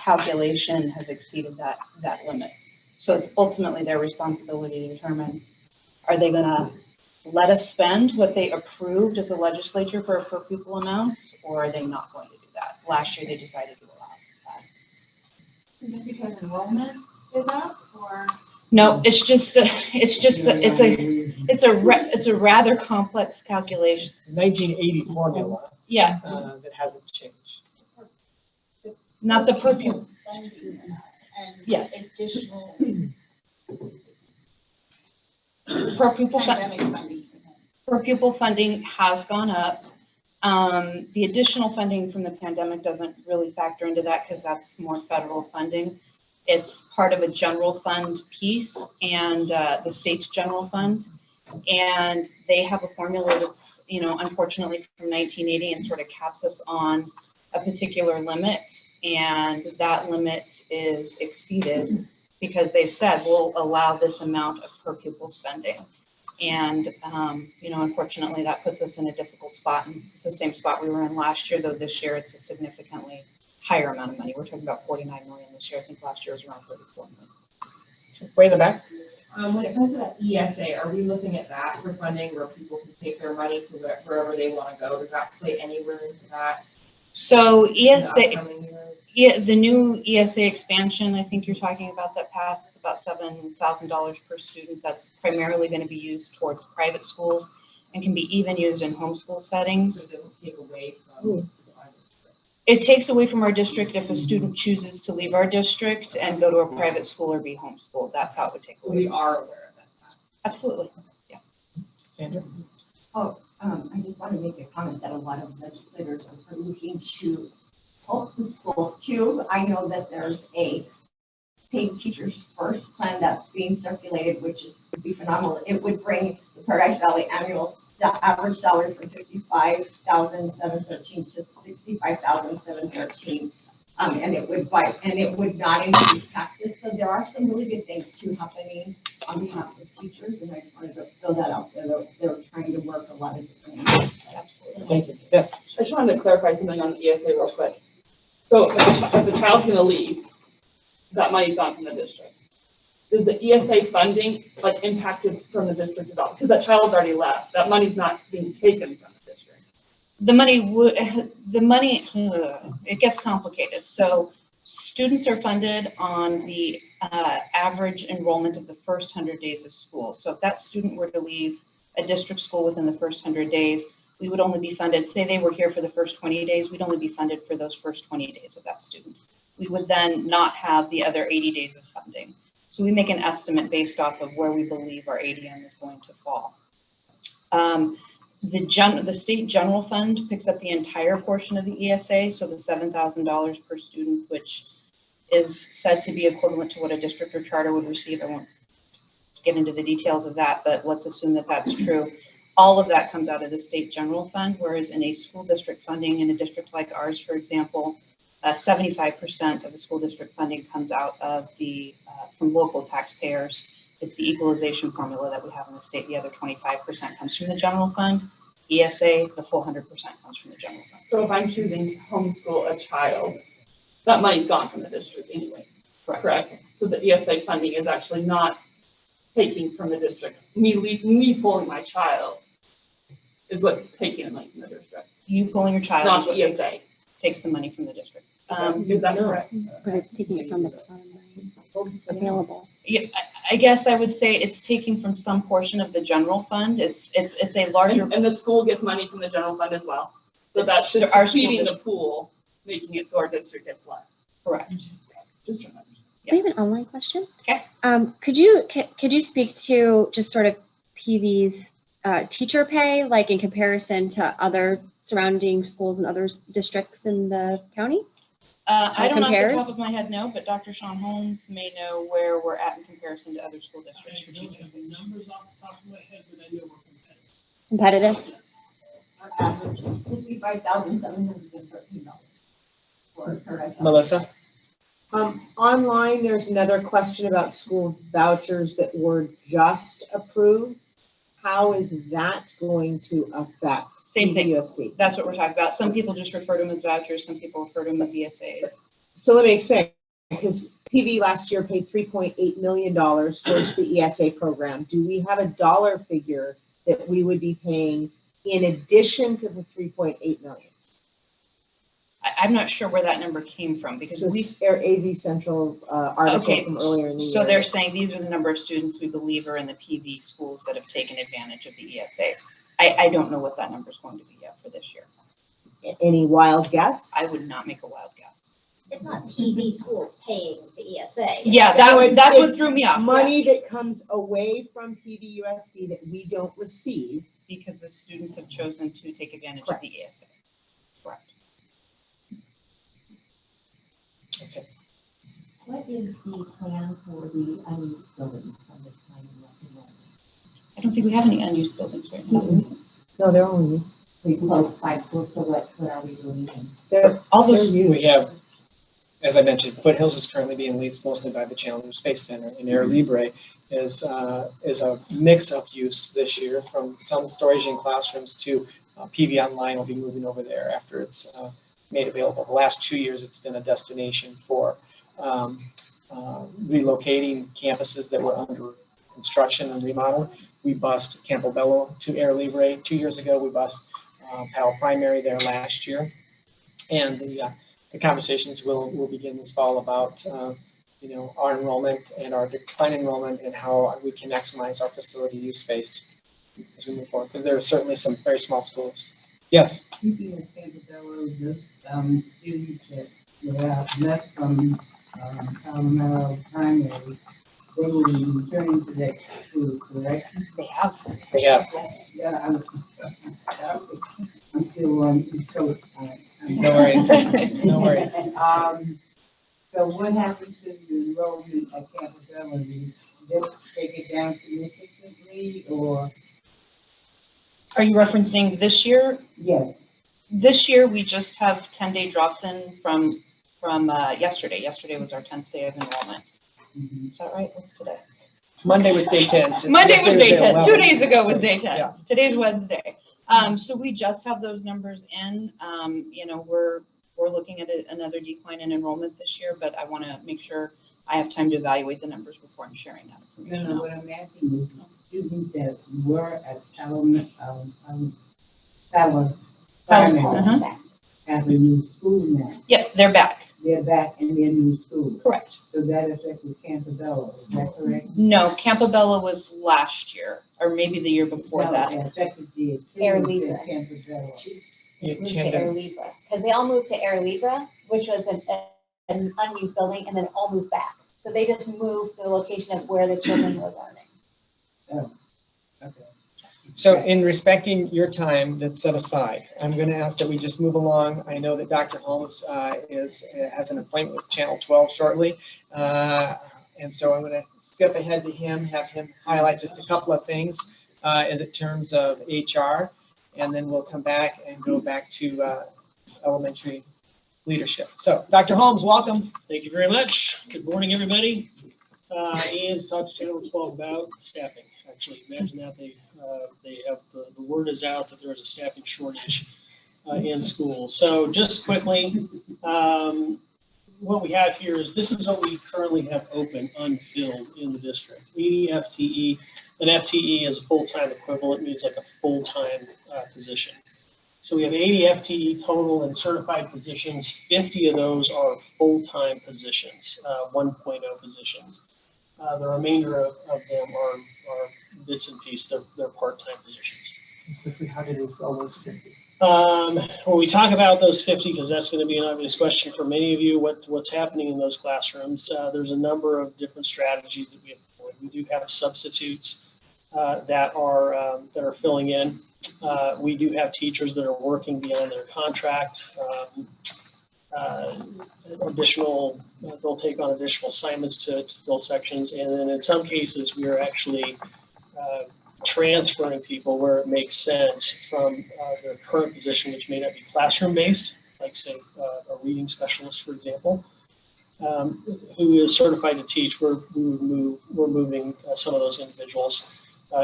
[SPEAKER 8] calculation has exceeded that limit. So it's ultimately their responsibility to determine, are they gonna let us spend what they approved as a legislature for a per pupil amount, or are they not going to do that? Last year, they decided to allow that.
[SPEAKER 3] Is it because enrollment is up or?
[SPEAKER 8] No, it's a rather complex calculation.
[SPEAKER 1] 1980 formula
[SPEAKER 8] Yeah,
[SPEAKER 1] that hasn't changed.
[SPEAKER 8] not the per pupil.
[SPEAKER 3] Funding and
[SPEAKER 8] Yes.
[SPEAKER 3] additional
[SPEAKER 8] Per pupil,
[SPEAKER 3] pandemic funding.
[SPEAKER 8] per pupil funding has gone up. The additional funding from the pandemic doesn't really factor into that because that's more federal funding. It's part of a general fund piece and the state's general fund. And they have a formula that's, unfortunately from 1980 and sort of caps us on a particular limit. And that limit is exceeded because they've said, we'll allow this amount of per pupil spending. And, unfortunately that puts us in a difficult spot. And it's the same spot we were in last year, though this year it's a significantly higher amount of money. We're talking about 49 million this year. I think last year was around 34 million.
[SPEAKER 1] Way in the back.
[SPEAKER 11] When it comes to that ESA, are we looking at that for funding where people can take their money to wherever they want to go? Does that play anywhere into that?
[SPEAKER 8] So
[SPEAKER 11] in the
[SPEAKER 8] ESA,
[SPEAKER 11] upcoming years?
[SPEAKER 8] yeah, the new ESA expansion, I think you're talking about that passed about $7,000 per student. That's primarily going to be used towards private schools and can be even used in homeschool settings.
[SPEAKER 11] So it doesn't take away from.
[SPEAKER 8] It takes away from our district if a student chooses to leave our district and go to a private school or be homeschooled. That's how it would take away.
[SPEAKER 11] We are aware of that.
[SPEAKER 8] Absolutely.
[SPEAKER 1] Sandra?
[SPEAKER 12] I just want to make a comment that a lot of legislators are looking to help the schools too. I know that there's a paid teachers first plan that's being circulated, which would be phenomenal. It would bring the Paradise Valley annual average salary from $55,713 to $65,713. And it would not increase taxes. So there are some really good things too happening on behalf of teachers, and I just wanted to throw that out there. They're trying to work a lot of different ways. Absolutely.
[SPEAKER 1] Thank you. Yes.
[SPEAKER 13] I just wanted to clarify something on the ESA real quick. So if the child's gonna leave, that money's gone from the district. Is the ESA funding impacted from the district at all? Because that child's already left. That money's not being taken from the district.
[SPEAKER 8] It gets complicated. So students are funded on the average enrollment of the first 100 days of school. So if that student were to leave a district school within the first 100 days, we would only be funded, say they were here for the first 20 days, we'd only be funded for those first 20 days of that student. We would then not have the other 80 days of funding. So we make an estimate based off of where we believe our ADM is going to fall. The state general fund picks up the entire portion of the ESA, so the $7,000 per student, which is said to be equivalent to what a district or charter would receive. I won't get into the details of that, but let's assume that that's true. All of that comes out of the state general fund, whereas in a school district funding, in a district like ours, for example, 75% of the school district funding comes out of from local taxpayers. It's the equalization formula that we have in the state. The other 25% comes from the general fund. ESA, the full 100% comes from the general fund.
[SPEAKER 13] So if I'm choosing to homeschool a child, that money's gone from the district anyway, correct? So the ESA funding is actually not taking from the district. Me pulling my child is what's taking the money from the district.
[SPEAKER 8] You pulling your child
[SPEAKER 13] Not
[SPEAKER 8] is what
[SPEAKER 13] ESA.
[SPEAKER 8] takes the money from the district.
[SPEAKER 13] Is that correct?
[SPEAKER 10] But it's taking it from the fund available.
[SPEAKER 8] Yeah, I guess I would say it's taking from some portion of the general fund. It's a larger.
[SPEAKER 13] And the school gets money from the general fund as well. So that's just
[SPEAKER 8] Our school
[SPEAKER 13] feeding the pool, making it so our district gets less.
[SPEAKER 8] Correct.
[SPEAKER 13] Just remember.
[SPEAKER 10] We have an online question.
[SPEAKER 8] Okay.
[SPEAKER 10] Could you speak to just sort of PV's teacher pay, like in comparison to other surrounding schools and other districts in the county?
[SPEAKER 8] I don't know off the
[SPEAKER 10] compares?
[SPEAKER 8] top of my head, no, but Dr. Sean Holmes may know where we're at in comparison to other school districts for teachers.
[SPEAKER 2] Numbers off the top of my head, but I know we're competitive.
[SPEAKER 10] Competitive?
[SPEAKER 12] Our average is $55,713 for per
[SPEAKER 1] Melissa?
[SPEAKER 9] Online, there's another question about school vouchers that were just approved. How is that going to affect
[SPEAKER 8] Same thing.
[SPEAKER 9] PVSD?
[SPEAKER 8] That's what we're talking about. Some people just refer to them as vouchers. Some people refer to them as ESAs.
[SPEAKER 9] So let me explain, because PV last year paid $3.8 million towards the ESA program. Do we have a dollar figure that we would be paying in addition to the $3.8 million?
[SPEAKER 8] I'm not sure where that number came from because
[SPEAKER 9] This AZ Central article from earlier in the year.
[SPEAKER 8] So they're saying these are the number of students we believe are in the PV schools that have taken advantage of the ESAs. I don't know what that number is going to be yet for this year.
[SPEAKER 9] Any wild guess?
[SPEAKER 8] I would not make a wild guess.
[SPEAKER 14] It's not PV schools paying the ESA.
[SPEAKER 8] Yeah, that's what threw me off.
[SPEAKER 9] Money that comes away from PVUSD that we don't receive.
[SPEAKER 8] Because the students have chosen to take advantage
[SPEAKER 9] Correct.
[SPEAKER 8] of the ESA. Correct.
[SPEAKER 1] Okay.
[SPEAKER 12] What is the plan for the unused buildings from this time and what?
[SPEAKER 8] I don't think we have any unused buildings right now.
[SPEAKER 9] No, they're only used.
[SPEAKER 12] We closed 5 schools, so what are we doing?
[SPEAKER 8] All those
[SPEAKER 1] We have, as I mentioned, Foothills is currently being leased mostly by the Challenger Space Center, and Air Libre is a mix of use this year, from some storage in classrooms to PV Online will be moving over there after it's made available. The last 2 years, it's been a destination for relocating campuses that were under construction and remodel. We bused Campobello to Air Libre 2 years ago. We bused Powell Primary there last year. And the conversations will begin this fall about our enrollment and our decline enrollment and how we can maximize our facility use space as we move forward, because there are certainly some very small schools. Yes.
[SPEAKER 7] Speaking of Campobello, this students that have left from Palomero Primary, they will be returning to that school, correct?
[SPEAKER 8] They have.
[SPEAKER 1] They have.
[SPEAKER 7] Yeah, I'm still coach.
[SPEAKER 1] No worries. No worries.
[SPEAKER 7] So what happens to the enrollment at Campobello? Do they take it down significantly, or?
[SPEAKER 8] Are you referencing this year?
[SPEAKER 7] Yes.
[SPEAKER 8] This year, we just have 10-day drops in from yesterday. Yesterday was our 10th day of enrollment.
[SPEAKER 7] Mm-hmm.
[SPEAKER 8] Is that right? What's today?
[SPEAKER 1] Monday was day 10.
[SPEAKER 8] Monday was day 10.
[SPEAKER 1] 11.
[SPEAKER 8] 2 days ago was day 10.
[SPEAKER 1] Yeah.
[SPEAKER 8] Today's Wednesday. So we just have those numbers in. We're looking at another decline in enrollment this year, but I want to make sure I have time to evaluate the numbers before I'm sharing that information.
[SPEAKER 7] No, what I'm asking is students that were at Palomero Primary have a new school now.
[SPEAKER 8] Yeah, they're back.
[SPEAKER 7] They're back in their new school.
[SPEAKER 8] Correct.
[SPEAKER 7] So that affected Campobello, is that correct?
[SPEAKER 8] No, Campobello was last year, or maybe the year before
[SPEAKER 7] No,
[SPEAKER 8] that.
[SPEAKER 7] it affected the
[SPEAKER 4] Air
[SPEAKER 7] students
[SPEAKER 4] Libre.
[SPEAKER 7] at Campobello.
[SPEAKER 4] Moved to Air Libre, because they all moved to Air Libre, which was an unused building, and then all moved back. So they just moved to the location of where the children were learning.
[SPEAKER 7] Oh, okay.
[SPEAKER 1] So in respecting your time that's set aside, I'm going to ask that we just move along. I know that Dr. Holmes has an appointment with Channel 12 shortly. And so I'm going to skip ahead to him, have him highlight just a couple of things as in terms of HR, and then we'll come back and go back to elementary leadership. So Dr. Holmes, welcome.
[SPEAKER 2] Thank you very much. Good morning, everybody. Ian talked to Channel 12 about staffing. Actually, imagine that they have the word is out that there is a staffing shortage in schools. So just quickly, what we have here is this is what we currently have open, unfilled in the district. 80 FTE. An FTE is a full-time equivalent, means like a full-time position. So we have 80 FTE total in certified positions. 50 of those are full-time positions, 1.0 positions. The remainder of them are bits and pieces. They're part-time positions.
[SPEAKER 1] How did we fill those 50?
[SPEAKER 2] When we talk about those 50, because that's going to be an obvious question for many of you, what's happening in those classrooms, there's a number of different strategies that we have. We do have substitutes that are filling in. We do have teachers that are working beyond their contract. They'll take on additional assignments to fill sections, and then in some cases we are actually transferring people where it makes sense from their current position, which may not be classroom based, like say a reading specialist, for example, who is certified to teach. We're moving some of those individuals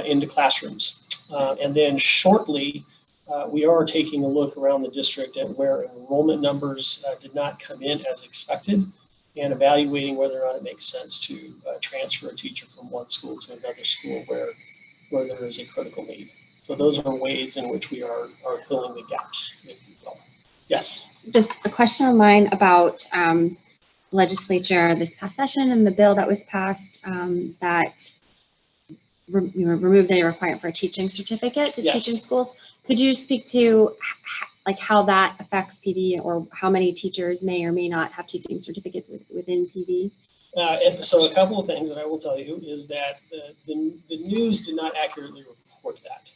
[SPEAKER 2] into classrooms, and then shortly we are taking a look around the district at where enrollment numbers did not come in as expected, and evaluating whether or not it makes sense to transfer a teacher from one school to another school where there is a critical need. So those are ways in which we are filling the gaps, if you will. Yes?
[SPEAKER 10] Just a question online about legislature this past session and the bill that was passed that removed any requirement for a teaching certificate to
[SPEAKER 2] Yes.
[SPEAKER 10] teach in schools. Could you speak to like how that affects PV, or how many teachers may or may not have teaching certificates within PV?
[SPEAKER 2] So a couple of things that I will tell you is that the news did not accurately report that.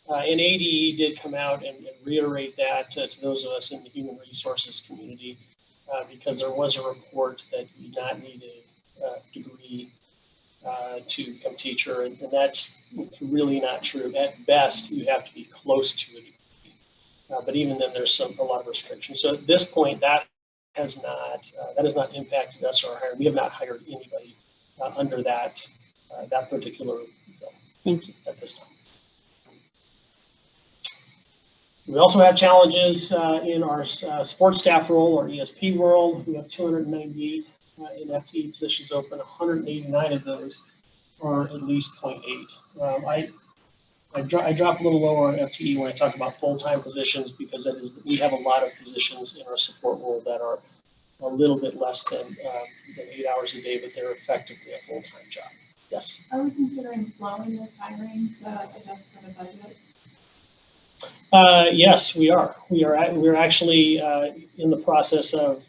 [SPEAKER 2] And ADE did come out and reiterate that to those of us in the human resources community, because there was a report that you did not need a degree to become teacher, and that's really not true. At best, you have to be close to a degree. But even then, there's a lot of restrictions. So at this point, that has not impacted us or hiring. We have not hired anybody under that particular bill.
[SPEAKER 10] Thank you.
[SPEAKER 2] At this time. We also have challenges in our sports staff role, or ESP world. We have 298 in FTE positions open. 189 of those are at least 0.8. I drop a little lower on FTE when I talk about full-time positions, because we have a lot of positions in our support role that are a little bit less than 8 hours a day, but they're effectively a full-time job. Yes?
[SPEAKER 3] Are we considering slowing this hiring to adjust for the budget?
[SPEAKER 2] Yes, we are. We're actually in the process of,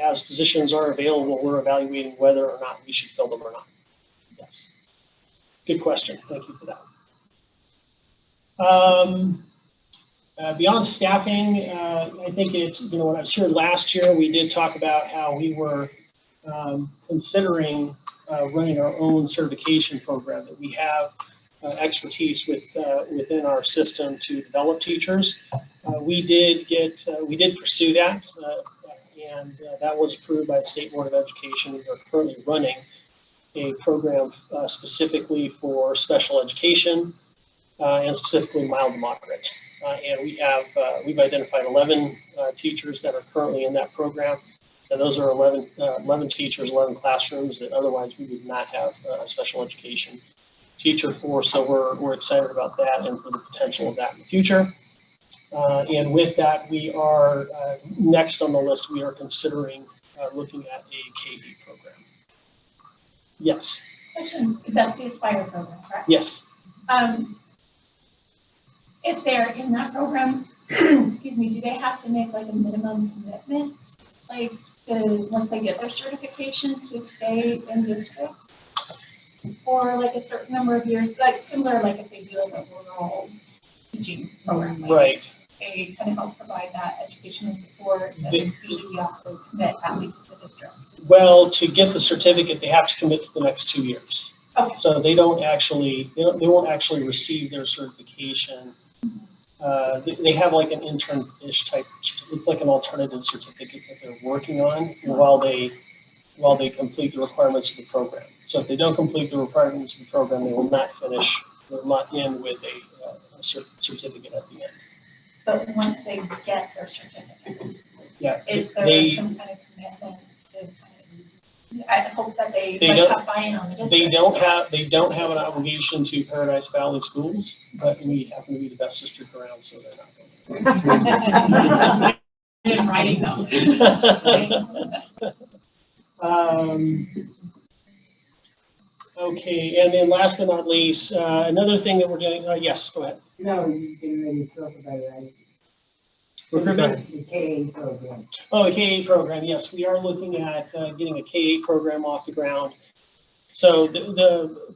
[SPEAKER 2] as positions are available, we're evaluating whether or not we should fill them or not. Yes. Good question. Thank you for that. Beyond staffing, I think it's, when I was here last year, we did talk about how we were considering running our own certification program, that we have expertise within our system to develop teachers. We did pursue that, and that was approved by the State Board of Education. We are currently running a program specifically for special education and specifically mild to moderate. And we've identified 11 teachers that are currently in that program. And those are 11 teachers, 11 classrooms that otherwise we would not have a special education teacher for. So we're excited about that and for the potential of that in the future. And with that, we are next on the list, we are considering looking at a KB program. Yes.
[SPEAKER 5] Question, that's the Aspire program, correct?
[SPEAKER 2] Yes.
[SPEAKER 5] If they're in that program, excuse me, do they have to make like a minimum commitment, like once they get their certification, to stay in districts for like a certain number of years, like similar, like if they do like a rural teaching program?
[SPEAKER 2] Right.
[SPEAKER 5] they kind of help provide that education and support that the PVD also commit at least to the district?
[SPEAKER 2] Well, to get the certificate, they have to commit to the next 2 years.
[SPEAKER 5] Okay.
[SPEAKER 2] So they won't actually receive their certification. They have like an intern-ish type, it's like an alternative certificate that they're working on while they complete the requirements of the program. So if they don't complete the requirements of the program, they will not end with a certificate at the end.
[SPEAKER 5] But once they get their certificate,
[SPEAKER 2] Yeah.
[SPEAKER 5] is there some kind of commitment to kind of, I hope that they have buy-in on the district?
[SPEAKER 2] They don't have an obligation to Paradise Valley schools, but we happen to be the best district around, so they're not going to.
[SPEAKER 5] In writing though.
[SPEAKER 2] Okay, and then last but not least, another thing that we're doing, yes, go ahead.
[SPEAKER 7] No, you can really talk about it, right?
[SPEAKER 2] Recruitment?
[SPEAKER 7] The KA program.
[SPEAKER 2] Oh, a KA program, yes. We are looking at getting a KA program off the ground. So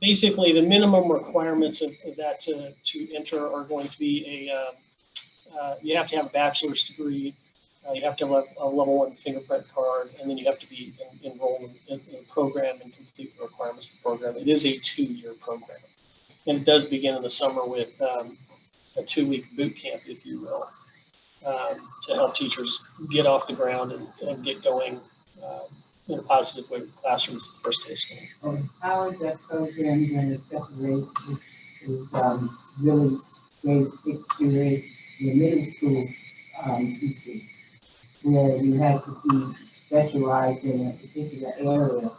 [SPEAKER 2] basically the minimum requirements of that to enter are going to be you have to have a bachelor's degree, you have to have a level 1 fingerprint card, and then you have to be enrolled in the program and complete the requirements of the program. It is a 2-year program, and it does begin in the summer with a 2-week boot camp, if you will, to help teachers get off the ground and get going in a positive way with classrooms the first day of school.
[SPEAKER 7] How is that program going to separate really grade 6 to 8, the middle school teachers, where you have to be specialized in a particular area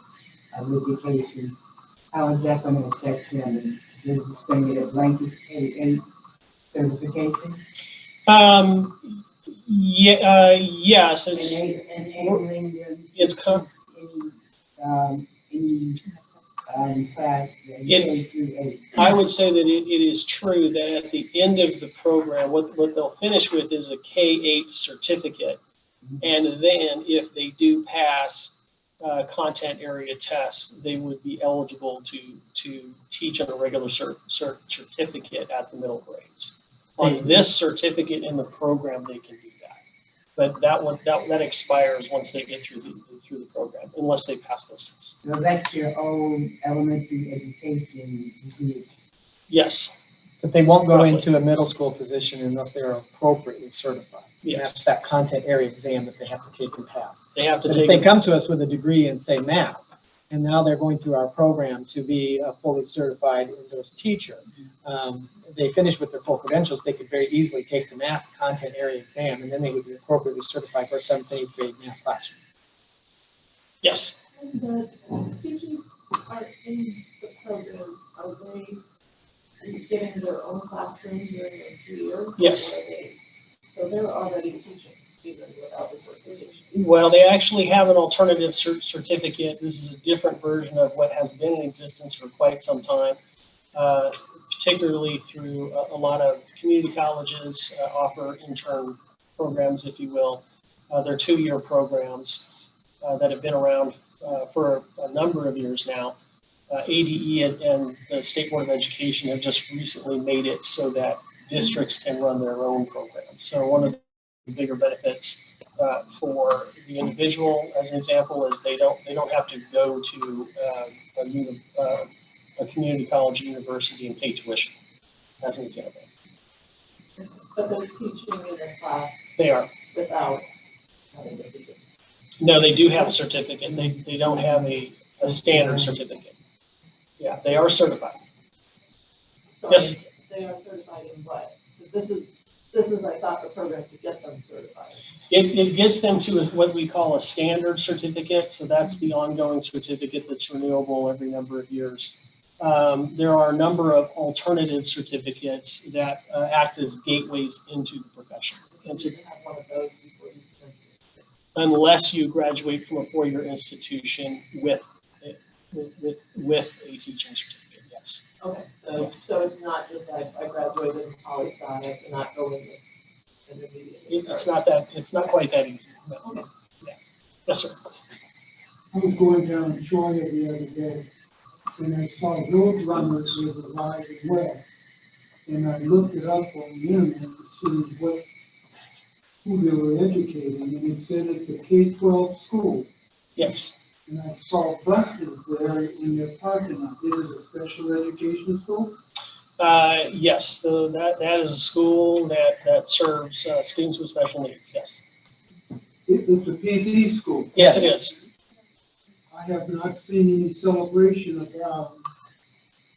[SPEAKER 7] of education? How is that going to affect them? Is it going to get a blanket K-8 certification?
[SPEAKER 2] Yes,
[SPEAKER 7] Enabling them
[SPEAKER 2] it's
[SPEAKER 7] any class K through 8.
[SPEAKER 2] I would say that it is true that at the end of the program, what they'll finish with is a K-8 certificate. And then if they do pass content area tests, they would be eligible to teach on a regular certificate at the middle grades. On this certificate in the program, they can do that. But that expires once they get through the program, unless they pass those tests.
[SPEAKER 7] So that's your own elementary education.
[SPEAKER 2] Yes.
[SPEAKER 15] But they won't go into a middle school position unless they are appropriately certified.
[SPEAKER 2] Yes.
[SPEAKER 15] That's that content area exam that they have to take and pass.
[SPEAKER 2] They have to
[SPEAKER 15] But
[SPEAKER 2] take.
[SPEAKER 15] if they come to us with a degree in, say, math, and now they're going through our program to be a fully certified English teacher, they finish with their full credentials, they could very easily take the math content area exam, and then they would be appropriately certified for a 7th and 8th grade math classroom.
[SPEAKER 2] Yes.
[SPEAKER 16] The teachers are in the program, are they getting their own classroom during the 2 years?
[SPEAKER 2] Yes.
[SPEAKER 16] So they're already teaching even without the certification?
[SPEAKER 2] Well, they actually have an alternative certificate. This is a different version of what has been in existence for quite some time, particularly through a lot of community colleges offer intern programs, if you will. They're 2-year programs that have been around for a number of years now. ADE and the State Board of Education have just recently made it so that districts can run their own programs. So one of the bigger benefits for the individual, as an example, is they don't have to go to a community college university and pay tuition, as an example.
[SPEAKER 16] But they're teaching in a class.
[SPEAKER 2] They are.
[SPEAKER 16] Without having the certificate.
[SPEAKER 2] No, they do have a certificate. They don't have a standard certificate. Yeah, they are certified.
[SPEAKER 16] So
[SPEAKER 2] Yes.
[SPEAKER 16] They are certified in what? This is I thought the program to get them certified.
[SPEAKER 2] It gets them to what we call a standard certificate. So that's the ongoing certificate that's renewable every number of years. There are a number of alternative certificates that act as gateways into the profession.
[SPEAKER 16] And to have one of those before you can.
[SPEAKER 2] Unless you graduate from a 4-year institution with a teaching certificate, yes.
[SPEAKER 16] Okay, so it's not just like I graduated in poli-sci and not go in this intermediate.
[SPEAKER 2] It's not quite that easy. No.
[SPEAKER 16] Okay.
[SPEAKER 2] Yeah. Yes, sir.
[SPEAKER 6] I was going down Troy the other day, and I saw road runners was alive as well. And I looked it up on the internet to see what who they were educating, and it said it's a K-12 school.
[SPEAKER 2] Yes.
[SPEAKER 6] And I saw buses there in their parking lot. It is a special education school?
[SPEAKER 2] Yes, so that is a school that serves students with special needs, yes.
[SPEAKER 6] It's a PD school.
[SPEAKER 2] Yes, it is.
[SPEAKER 6] I have not seen any celebration of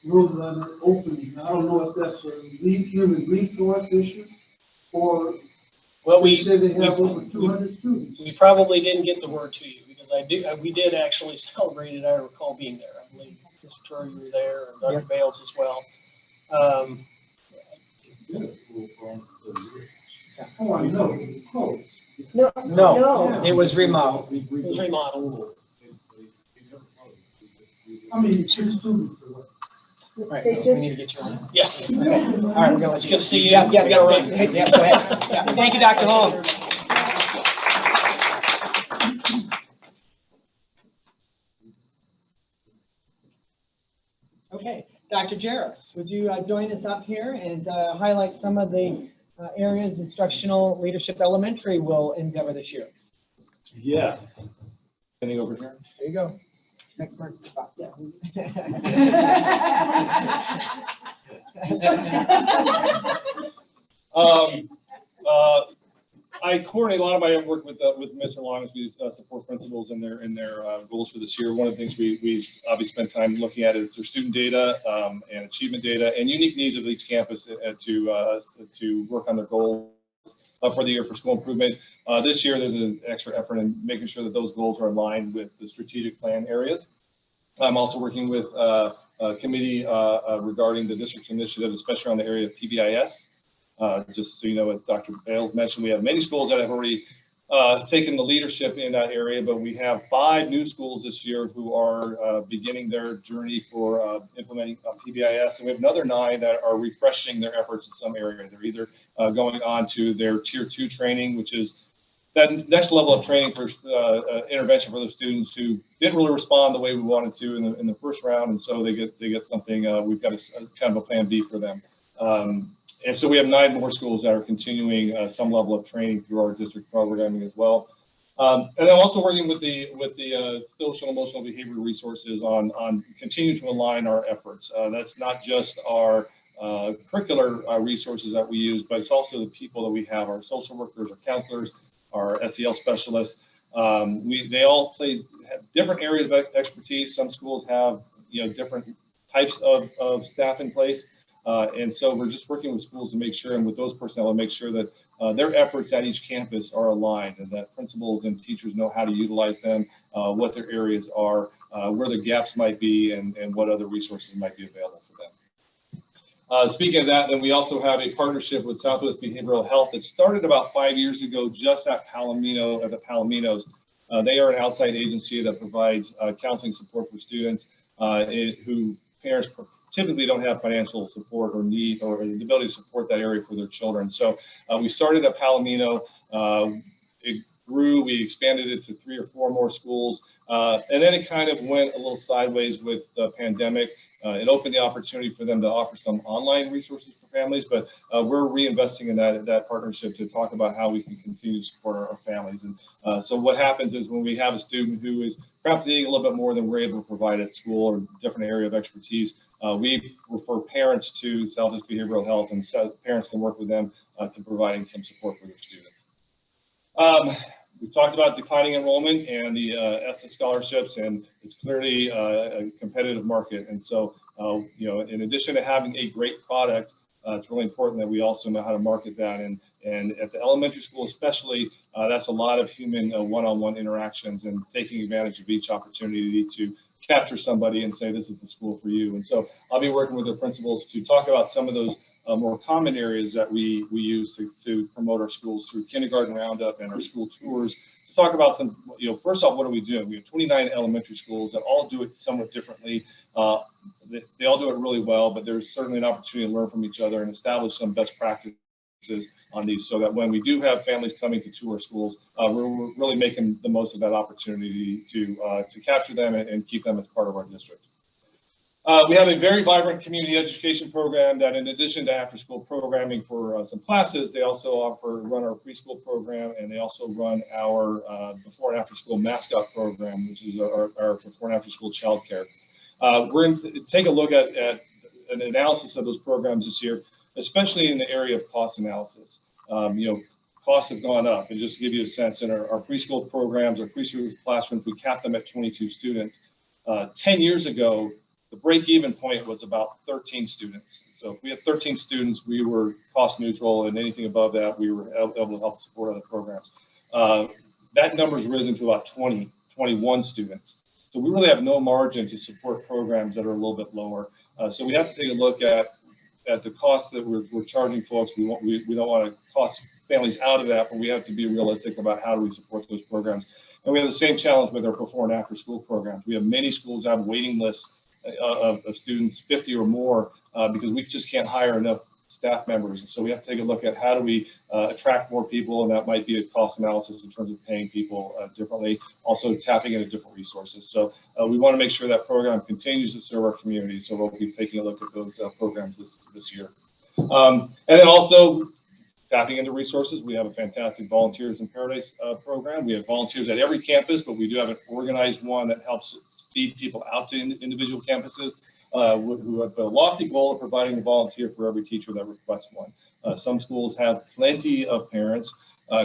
[SPEAKER 6] Roadrunner opening. I don't know if that's a human resource issue or
[SPEAKER 2] Well,
[SPEAKER 6] they say they have over 200 students.
[SPEAKER 2] We probably didn't get the word to you because we did actually celebrate it. I recall being there. I believe Mr. Turner, you were there, and Dr. Bales as well.
[SPEAKER 6] Oh, I know, it was closed.
[SPEAKER 15] No, it was remodeled.
[SPEAKER 2] It was remodeled.
[SPEAKER 6] I mean, 2 students or what?
[SPEAKER 15] Right,
[SPEAKER 9] They
[SPEAKER 15] we
[SPEAKER 9] just-
[SPEAKER 15] need to get you on.
[SPEAKER 2] Yes.
[SPEAKER 15] Okay. All right, we're gonna let
[SPEAKER 2] It's
[SPEAKER 15] you.
[SPEAKER 2] good to see you.
[SPEAKER 15] Yeah,
[SPEAKER 2] We gotta run.
[SPEAKER 15] Yeah, go ahead. Yeah, thank you, Dr. Holmes. Okay, Dr. Jarris, would you join us up here and highlight some of the areas instructional leadership elementary will endeavor this year?
[SPEAKER 17] Yes. Standing over here.
[SPEAKER 15] There you go. Next month's spot. Yeah.
[SPEAKER 17] I coordinate a lot of my work with Mr. Long as we support principals in their goals for this year. One of the things we obviously spend time looking at is their student data and achievement data and unique needs of each campus to work on their goals for the year for school improvement. This year, there's an extra effort in making sure that those goals are aligned with the strategic plan areas. I'm also working with a committee regarding the district initiative, especially on the area of PVIS. Just so you know, as Dr. Bales mentioned, we have many schools that have already taken the leadership in that area, but we have 5 new schools this year who are beginning their journey for implementing PVIS, and we have another 9 that are refreshing their efforts in some area. They're either going on to their Tier 2 training, which is that next level of training for intervention for the students who didn't really respond the way we wanted to in the first round, and so they get something. We've got a kind of a plan B for them. And so we have 9 more schools that are continuing some level of training through our district programming as well. And I'm also working with the social and emotional behavior resources on continuing to align our efforts. That's not just our curricular resources that we use, but it's also the people that we have, our social workers, our counselors, our SEL specialists. They all have different areas of expertise. Some schools have different types of staff in place. And so we're just working with schools to make sure, and with those personnel, to make sure that their efforts at each campus are aligned and that principals and teachers know how to utilize them, what their areas are, where the gaps might be, and what other resources might be available for them. Speaking of that, then we also have a partnership with Southwest Behavioral Health that started about 5 years ago just at Palomino, at the Palominos. They are an outside agency that provides counseling support for students who parents typically don't have financial support or need or the ability to support that area for their children. So we started at Palomino, it grew, we expanded it to 3 or 4 more schools, and then it kind of went a little sideways with the pandemic. It opened the opportunity for them to offer some online resources for families, but we're reinvesting in that partnership to talk about how we can continue to support our families. And so what happens is when we have a student who is perhaps needing a little bit more than we're able to provide at school or different area of expertise, we refer parents to Southwest Behavioral Health, and so parents can work with them to providing some support for their students. We've talked about declining enrollment and the ESSA scholarships, and it's clearly a competitive market. And so, in addition to having a great product, it's really important that we also know how to market that. And at the elementary school especially, that's a lot of human one-on-one interactions and taking advantage of each opportunity to capture somebody and say, this is the school for you. And so I'll be working with the principals to talk about some of those more common areas that we use to promote our schools through kindergarten roundup and our school tours, to talk about some, first off, what are we doing? We have 29 elementary schools that all do it somewhat differently. They all do it really well, but there's certainly an opportunity to learn from each other and establish some best practices on these, so that when we do have families coming to tour schools, we're really making the most of that opportunity to capture them and keep them as part of our district. We have a very vibrant community education program that, in addition to after-school programming for some classes, they also run our preschool program, and they also run our before and after-school mascot program, which is our before and after-school childcare. We're going to take a look at an analysis of those programs this year, especially in the area of cost analysis. Costs have gone up, and just to give you a sense, in our preschool programs, our preschool classrooms, we cap them at 22 students. 10 years ago, the break-even point was about 13 students. So if we had 13 students, we were cost neutral, and anything above that, we were able to help support other programs. That number has risen to about 21 students. So we really have no margin to support programs that are a little bit lower. So we have to take a look at the costs that we're charging folks. We don't want to cost families out of that, but we have to be realistic about how do we support those programs. And we have the same challenge with our before and after school programs. We have many schools that have waiting lists of students, 50 or more, because we just can't hire enough staff members. And so we have to take a look at how do we attract more people, and that might be a cost analysis in terms of paying people differently, also tapping into different resources. So we want to make sure that program continues to serve our community, so we'll be taking a look at those programs this year. And then also tapping into resources. We have a fantastic Volunteers in Paradise program. We have volunteers at every campus, but we do have an organized one that helps feed people out to individual campuses who have the lofty goal of providing a volunteer for every teacher that requests one. Some schools have plenty of parents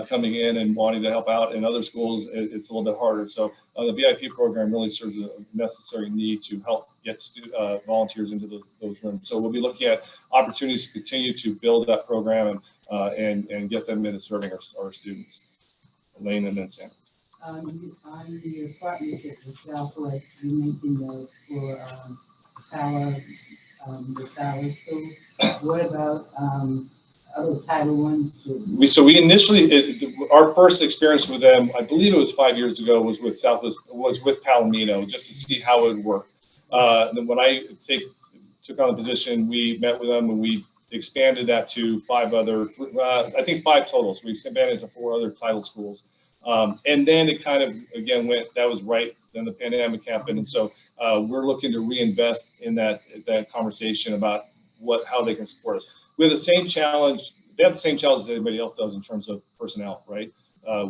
[SPEAKER 17] coming in and wanting to help out. In other schools, it's a little bit harder. So the VIP program really serves a necessary need to help get volunteers into those rooms. So we'll be looking at opportunities to continue to build that program and get them into serving our students. Elaine and then Sam.
[SPEAKER 7] On your partnership with Southwest, you mentioned that for the Tyler school. What about other Title I schools?
[SPEAKER 17] We initially, our first experience with them, I believe it was 5 years ago, was with Southwest, was with Palomino, just to see how it would work. Then when I took on the position, we met with them and we expanded that to 5 other, I think 5 totals. We expanded to 4 other title schools. And then it kind of, again, that was right then the pandemic happened. And so we're looking to reinvest in that conversation about how they can support us. We have the same challenge. They have the same challenge as anybody else does in terms of personnel, right?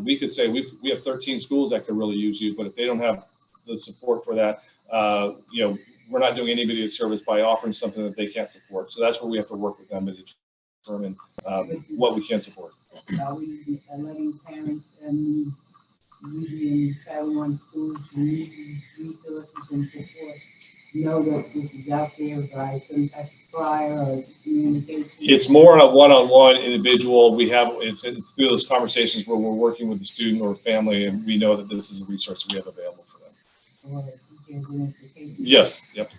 [SPEAKER 17] We could say we have 13 schools that could really use you, but if they don't have the support for that, we're not doing anybody a service by offering something that they can't support. So that's where we have to work with them to determine what we can support.
[SPEAKER 7] Are we letting parents and usually in Title I schools who need these resources and support know that this is out there by some type of flyer or communication?
[SPEAKER 17] It's more on a one-on-one individual. It's through those conversations where we're working with the student or family, and we know that this is a resource we have available for them.
[SPEAKER 7] Or teachers and education?
[SPEAKER 17] Yes. Yep.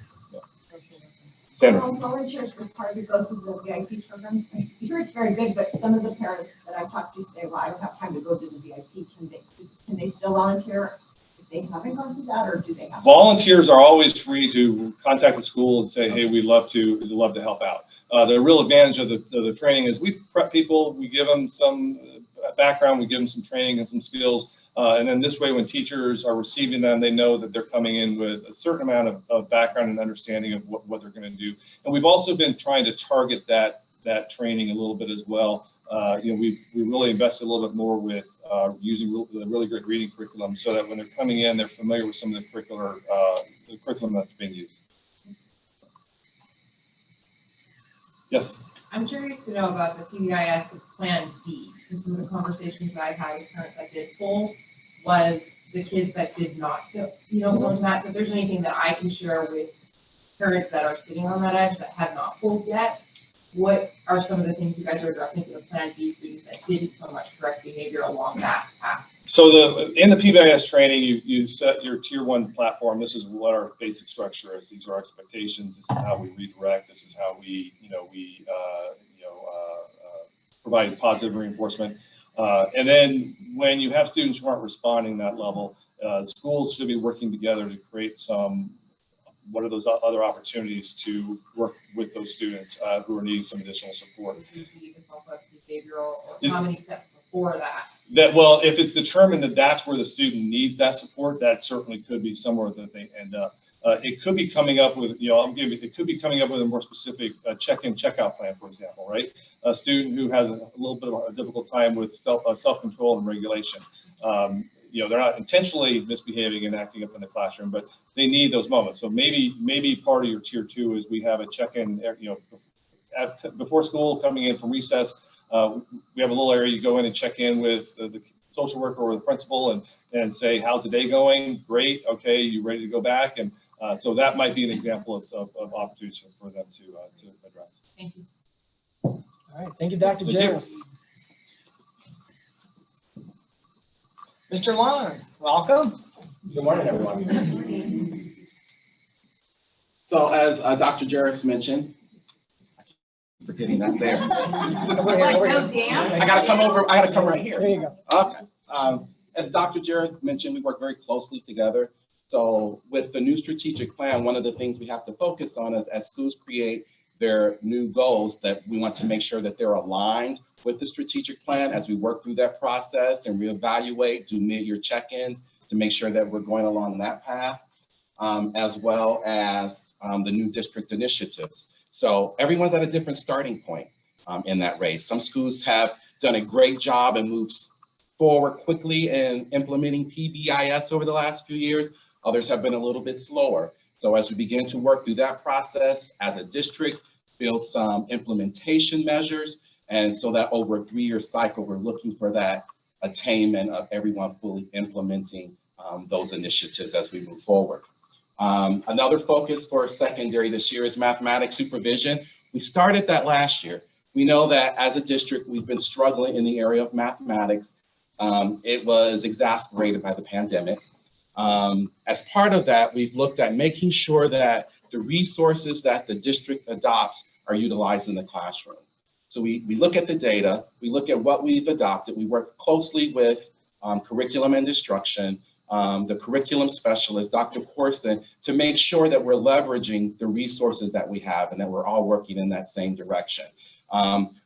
[SPEAKER 17] Sandra.
[SPEAKER 3] Volunteers required to go through the VIP program. I'm sure it's very good, but some of the parents that I've talked to say, well, I don't have time to go to the VIP. Can they still volunteer if they haven't gone through that, or do they have to?
[SPEAKER 17] Volunteers are always free to contact the school and say, hey, we'd love to help out. The real advantage of the training is we prep people, we give them some background, we give them some training and some skills. And then this way, when teachers are receiving them, they know that they're coming in with a certain amount of background and understanding of what they're going to do. And we've also been trying to target that training a little bit as well. We really invested a little bit more with using really great reading curriculum, so that when they're coming in, they're familiar with some of the curriculum that's being used. Yes.
[SPEAKER 11] I'm curious to know about the PVIS Plan B. This is the conversations that I've had with parents that did pull, was the kids that did not go to that. So if there's anything that I can share with parents that are sitting on that edge that have not pulled yet, what are some of the things you guys are addressing for the Plan B students that didn't so much correct behavior along that path?
[SPEAKER 17] So in the PVIS training, you set your tier 1 platform. This is what our basic structure is. These are our expectations. This is how we redirect. This is how we provide positive reinforcement. And then when you have students who aren't responding that level, schools should be working together to create what are those other opportunities to work with those students who are needing some additional support.
[SPEAKER 11] Behavioral, or how many steps before that?
[SPEAKER 17] Well, if it's determined that that's where the student needs that support, that certainly could be somewhere that they end up. It could be coming up with, it could be coming up with a more specific check-in, check-out plan, for example, right? A student who has a little bit of a difficult time with self-control and regulation. They're not intentionally misbehaving and acting up in the classroom, but they need those moments. So maybe part of your tier 2 is we have a check-in, before school, coming in from recess. We have a little area you go in and check in with the social worker or the principal and say, how's the day going? Great. Okay. You ready to go back? And so that might be an example of opportunities for them to address.
[SPEAKER 11] Thank you.
[SPEAKER 15] All right, thank you, Dr. Jarris.
[SPEAKER 1] Mr. Long, welcome.
[SPEAKER 18] Good morning, everyone. So as Dr. Jarris mentioned, forgetting that there. I gotta come right here.
[SPEAKER 15] There you go.
[SPEAKER 18] Okay. As Dr. Jarris mentioned, we work very closely together. So with the new strategic plan, one of the things we have to focus on is as schools create their new goals, that we want to make sure that they're aligned with the strategic plan as we work through that process and reevaluate, do mid-year check-ins to make sure that we're going along that path, as well as the new district initiatives. So everyone's at a different starting point in that race. Some schools have done a great job and moved forward quickly in implementing PVIS over the last few years. Others have been a little bit slower. So as we begin to work through that process as a district, build some implementation measures, and so that over a 3-year cycle, we're looking for that attainment of everyone fully implementing those initiatives as we move forward. Another focus for secondary this year is mathematics supervision. We started that last year. We know that as a district, we've been struggling in the area of mathematics. It was exacerbated by the pandemic. As part of that, we've looked at making sure that the resources that the district adopts are utilized in the classroom. So we look at the data, we look at what we've adopted, we work closely with curriculum and instruction, the curriculum specialist, Dr. Corson, to make sure that we're leveraging the resources that we have and that we're all working in that same direction.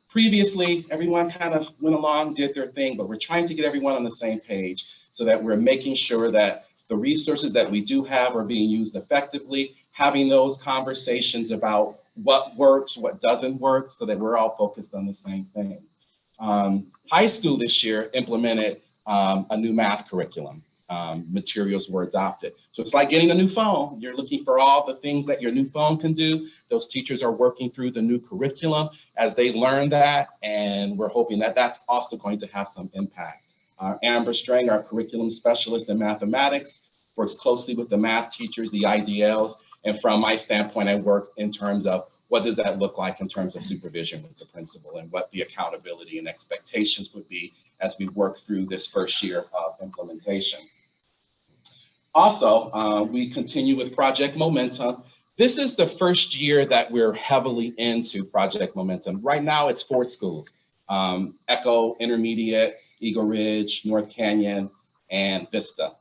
[SPEAKER 18] Previously, everyone kind of went along, did their thing, but we're trying to get everyone on the same page so that we're making sure that the resources that we do have are being used effectively, having those conversations about what works, what doesn't work, so that we're all focused on the same thing. High school this year implemented a new math curriculum. Materials were adopted. So it's like getting a new phone. You're looking for all the things that your new phone can do. Those teachers are working through the new curriculum as they learn that, and we're hoping that that's also going to have some impact. Amber Strang, our curriculum specialist in mathematics, works closely with the math teachers, the IDLs, and from my standpoint, I work in terms of what does that look like in terms of supervision with the principal and what the accountability and expectations would be as we work through this first year of implementation. Also, we continue with Project Momentum. This is the first year that we're heavily into Project Momentum. Right now, it's 4 schools, Echo, Intermediate, Eagle Ridge, North Canyon, and Vista.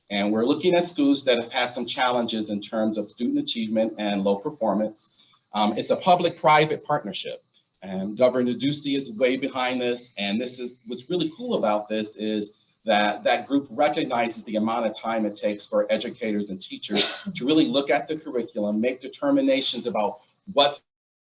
[SPEAKER 18] And we're looking at schools that have had some challenges in terms of student achievement and low performance. It's a public-private partnership, and Governor Ducey is way behind this. And this is what's really cool about this is that group recognizes the amount of time it takes for educators and teachers to really look at the curriculum, make determinations about what's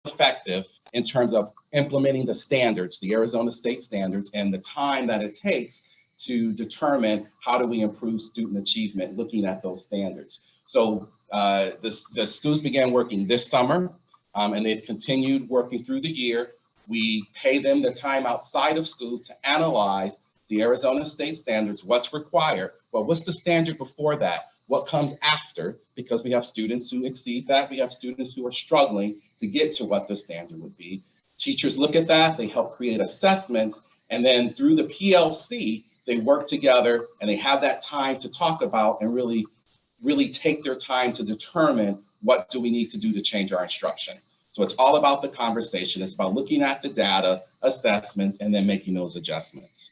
[SPEAKER 18] effective in terms of implementing the standards, the Arizona state standards, and the time that it takes to determine how do we improve student achievement looking at those standards. So the schools began working this summer, and they've continued working through the year. We pay them the time outside of school to analyze the Arizona state standards, what's required, well, what's the standard before that? What comes after? Because we have students who exceed that. We have students who are struggling to get to what the standard would be. Teachers look at that, they help create assessments, and then through the PLC, they work together and they have that time to talk about and really take their time to determine what do we need to do to change our instruction. So it's all about the conversation. It's about looking at the data, assessments, and then making those adjustments.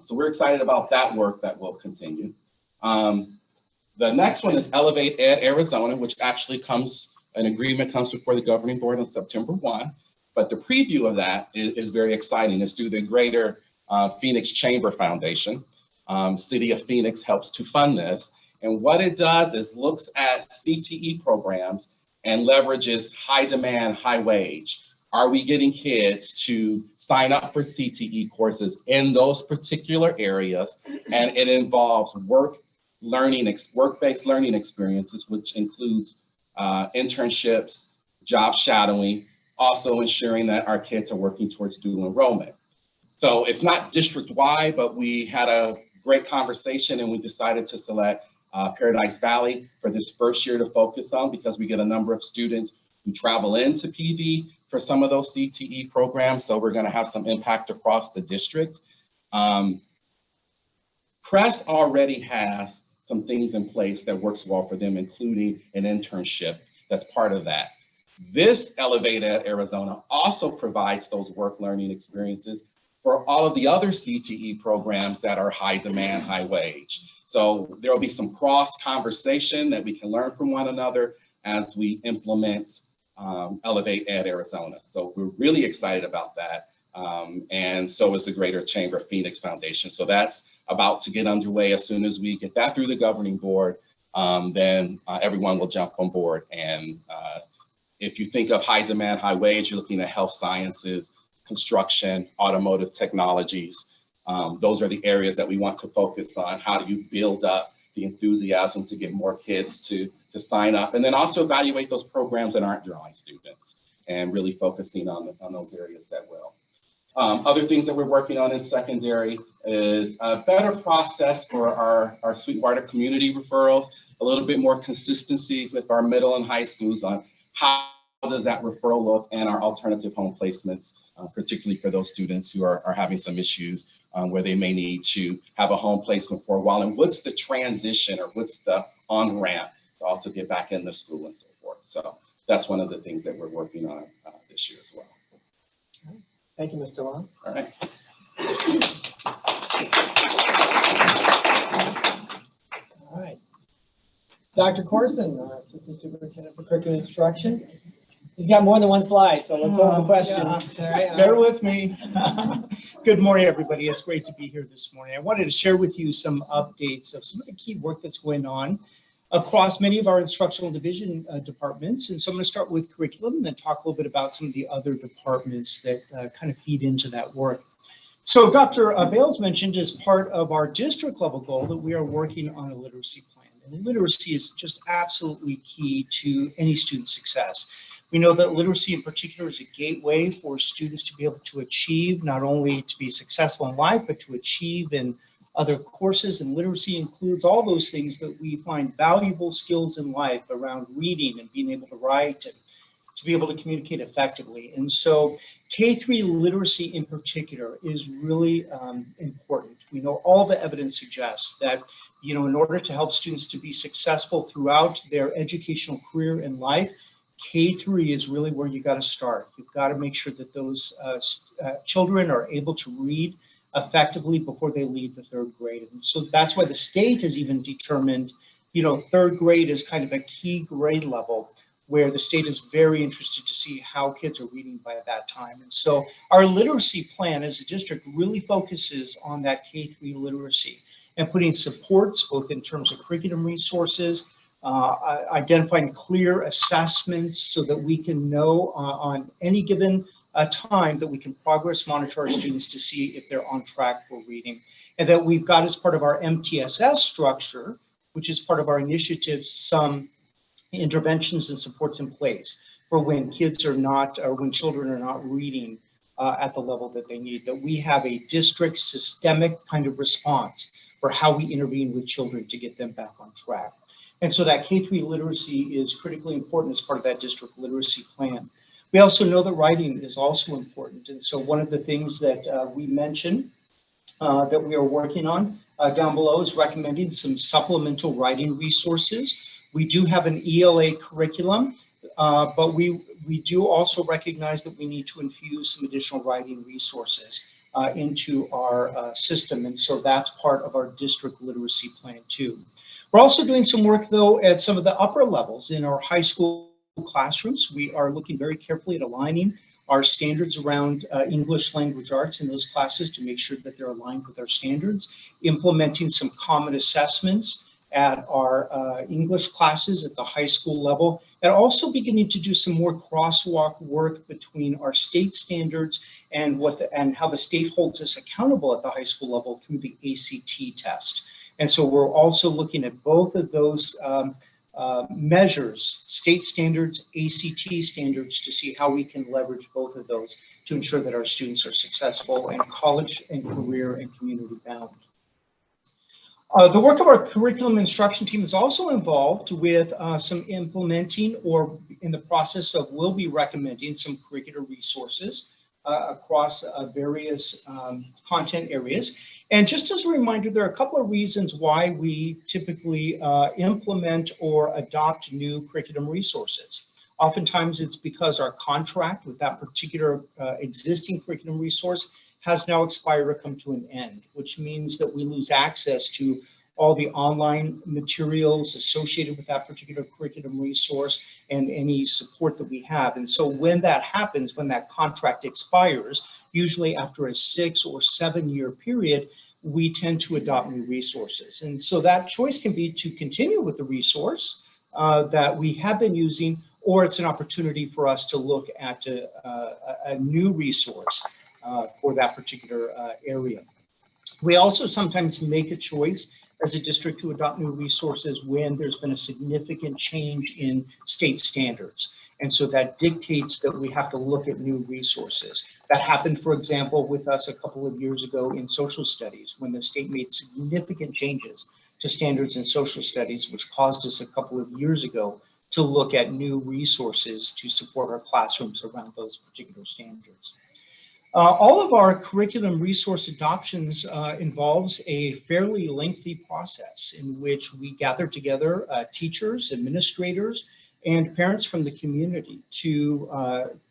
[SPEAKER 18] So we're excited about that work that will continue. The next one is Elevate Ed Arizona, which actually an agreement comes before the governing board on September 1. But the preview of that is very exciting. It's through the Greater Phoenix Chamber Foundation. City of Phoenix helps to fund this. And what it does is looks at CTE programs and leverages high demand, high wage. Are we getting kids to sign up for CTE courses in those particular areas? And it involves work-based learning experiences, which includes internships, job shadowing, also ensuring that our kids are working towards dual enrollment. So it's not district-wide, but we had a great conversation and we decided to select Paradise Valley for this first year to focus on, because we get a number of students who travel into PV for some of those CTE programs. So we're going to have some impact across the district. Crest already has some things in place that works well for them, including an internship that's part of that. This Elevate at Arizona also provides those work learning experiences for all of the other CTE programs that are high demand, high wage. So there will be some cross conversation that we can learn from one another as we implement Elevate at Arizona. So we're really excited about that. And so is the Greater Chamber of Phoenix Foundation. So that's about to get underway. As soon as we get that through the governing board, then everyone will jump on board. And if you think of high demand, high wage, you're looking at health sciences, construction, automotive technologies. Those are the areas that we want to focus on. How do you build up the enthusiasm to get more kids to sign up? And then also evaluate those programs that aren't drawing students and really focusing on those areas that will. Other things that we're working on in secondary is a better process for our Sweetwater community referrals, a little bit more consistency with our middle and high schools on how does that referral look, and our alternative home placements, particularly for those students who are having some issues where they may need to have a home placement for a while. And what's the transition or what's the on-ramp to also get back into school and so forth. So that's one of the things that we're working on this year as well.
[SPEAKER 15] Thank you, Mr. Long.
[SPEAKER 18] All right.
[SPEAKER 15] All right. Dr. Corson, Assistant Superintendent for Curriculum Instruction. He's got more than one slide, so let's hold the questions.
[SPEAKER 19] All right, bear with me. Good morning, everybody. It's great to be here this morning. I wanted to share with you some updates of some of the key work that's going on across many of our instructional division departments. And so I'm going to start with curriculum and then talk a little bit about some of the other departments that kind of feed into that work. So Dr. Bales mentioned as part of our district level goal that we are working on a literacy plan. And literacy is just absolutely key to any student success. We know that literacy in particular is a gateway for students to be able to achieve, not only to be successful in life, but to achieve in other courses. And literacy includes all those things that we find valuable skills in life around reading and being able to write and to be able to communicate effectively. And so K-3 literacy in particular is really important. We know all the evidence suggests that, you know, in order to help students to be successful throughout their educational career in life, K-3 is really where you got to start. You've got to make sure that those children are able to read effectively before they leave the third grade. And so that's why the state has even determined, you know, third grade is kind of a key grade level where the state is very interested to see how kids are reading by that time. And so our literacy plan as a district really focuses on that K-3 literacy and putting supports both in terms of curriculum resources, identifying clear assessments so that we can know on any given time that we can progress monitor our students to see if they're on track for reading. And that we've got as part of our MTSS structure, which is part of our initiative, some interventions and supports in place for when kids are not, or when children are not reading at the level that they need, that we have a district systemic kind of response for how we intervene with children to get them back on track. And so that K-3 literacy is critically important as part of that district literacy plan. We also know that writing is also important. And so one of the things that we mentioned that we are working on down below is recommending some supplemental writing resources. We do have an ELA curriculum, but we do also recognize that we need to infuse some additional writing resources into our system. And so that's part of our district literacy plan too. We're also doing some work though at some of the upper levels in our high school classrooms. We are looking very carefully at aligning our standards around English language arts in those classes to make sure that they're aligned with our standards, implementing some common assessments at our English classes at the high school level, and also beginning to do some more crosswalk work between our state standards and how the state holds us accountable at the high school level through the ACT test. And so we're also looking at both of those measures, state standards, ACT standards, to see how we can leverage both of those to ensure that our students are successful in college and career and community bound. The work of our curriculum instruction team is also involved with some implementing, or in the process of will be recommending, some curricular resources across various content areas. And just as a reminder, there are a couple of reasons why we typically implement or adopt new curriculum resources. Oftentimes it's because our contract with that particular existing curriculum resource has now expired or come to an end, which means that we lose access to all the online materials associated with that particular curriculum resource and any support that we have. And so when that happens, when that contract expires, usually after a 6 or 7 year period, we tend to adopt new resources. And so that choice can be to continue with the resource that we have been using, or it's an opportunity for us to look at a new resource for that particular area. We also sometimes make a choice as a district to adopt new resources when there's been a significant change in state standards. And so that dictates that we have to look at new resources. That happened, for example, with us a couple of years ago in social studies, when the state made significant changes to standards in social studies, which caused us a couple of years ago to look at new resources to support our classrooms around those particular standards. All of our curriculum resource adoptions involves a fairly lengthy process in which we gather together teachers, administrators, and parents from the community to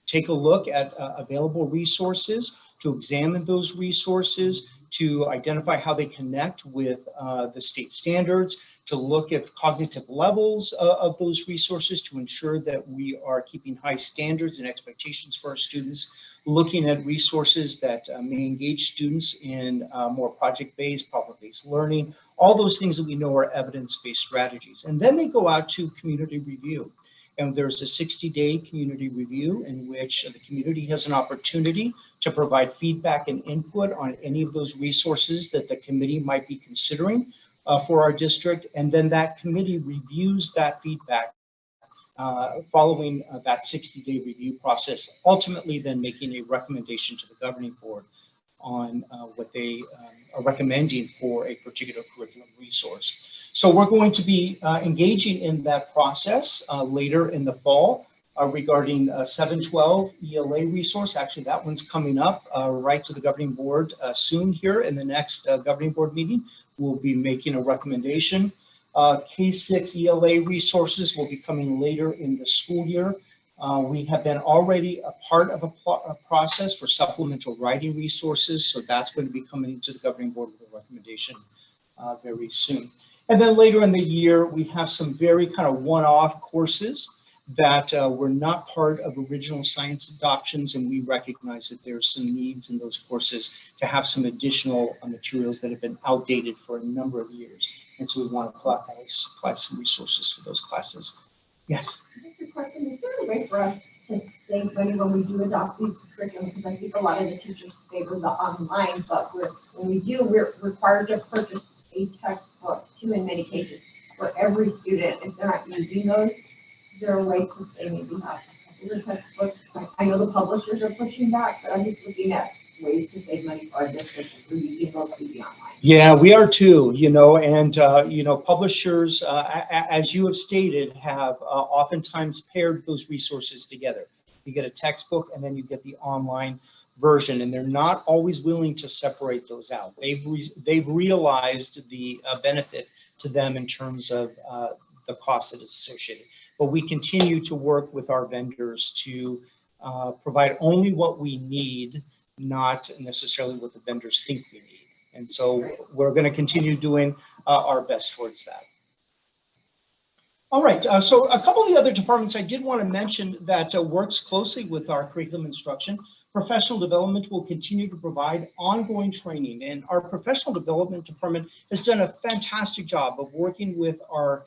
[SPEAKER 19] take a look at available resources, to examine those resources, to identify how they connect with the state standards, to look at cognitive levels of those resources to ensure that we are keeping high standards and expectations for our students, looking at resources that may engage students in more project-based, problem-based learning, all those things that we know are evidence-based strategies. And then they go out to community review. And there's a 60-day community review in which the community has an opportunity to provide feedback and input on any of those resources that the committee might be considering for our district. And then that committee reviews that feedback following that 60-day review process, ultimately then making a recommendation to the governing board on what they are recommending for a particular curriculum resource. So we're going to be engaging in that process later in the fall regarding 712 ELA resource. Actually, that one's coming up right to the governing board soon here in the next governing board meeting. We'll be making a recommendation. K6 ELA resources will be coming later in the school year. We have been already a part of a process for supplemental writing resources, so that's going to be coming to the governing board with a recommendation very soon. And then later in the year, we have some very kind of one-off courses that were not part of original science adoptions, and we recognize that there are some needs in those courses to have some additional materials that have been outdated for a number of years. And so we want to apply some resources for those classes. Yes?
[SPEAKER 3] Is there a way for us to save money when we do adopt these curriculums? Because I think a lot of the teachers favor the online, but when we do, we're required to purchase a textbook, 2 in many cases, for every student. If they're not using those, is there a way to say maybe have a textbook? I know the publishers are pushing back, but I'm just looking at ways to save money for our district if we're using those to be online.
[SPEAKER 19] Yeah, we are too, and publishers, as you have stated, have oftentimes paired those resources together. You get a textbook and then you get the online version, and they're not always willing to separate those out. They've realized the benefit to them in terms of the cost that is associated. But we continue to work with our vendors to provide only what we need, not necessarily what the vendors think we need. And so we're going to continue doing our best towards that. All right, so a couple of the other departments I did want to mention that works closely with our curriculum instruction. Professional development will continue to provide ongoing training, and our professional development department has done a fantastic job of working with our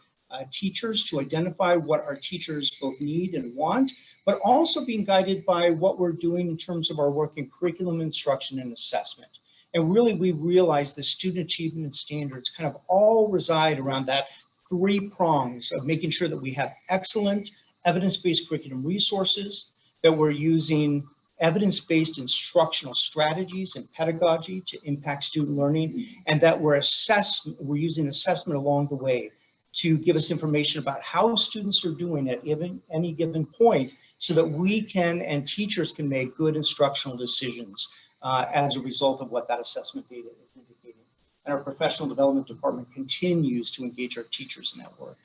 [SPEAKER 19] teachers to identify what our teachers both need and want, but also being guided by what we're doing in terms of our work in curriculum instruction and assessment. And really, we realize the student achievement standards kind of all reside around that 3 prongs of making sure that we have excellent evidence-based curriculum resources, that we're using evidence-based instructional strategies and pedagogy to impact student learning, and that we're using assessment along the way to give us information about how students are doing at any given point, so that we can and teachers can make good instructional decisions as a result of what that assessment data is indicating. And our professional development department continues to engage our teachers in that work.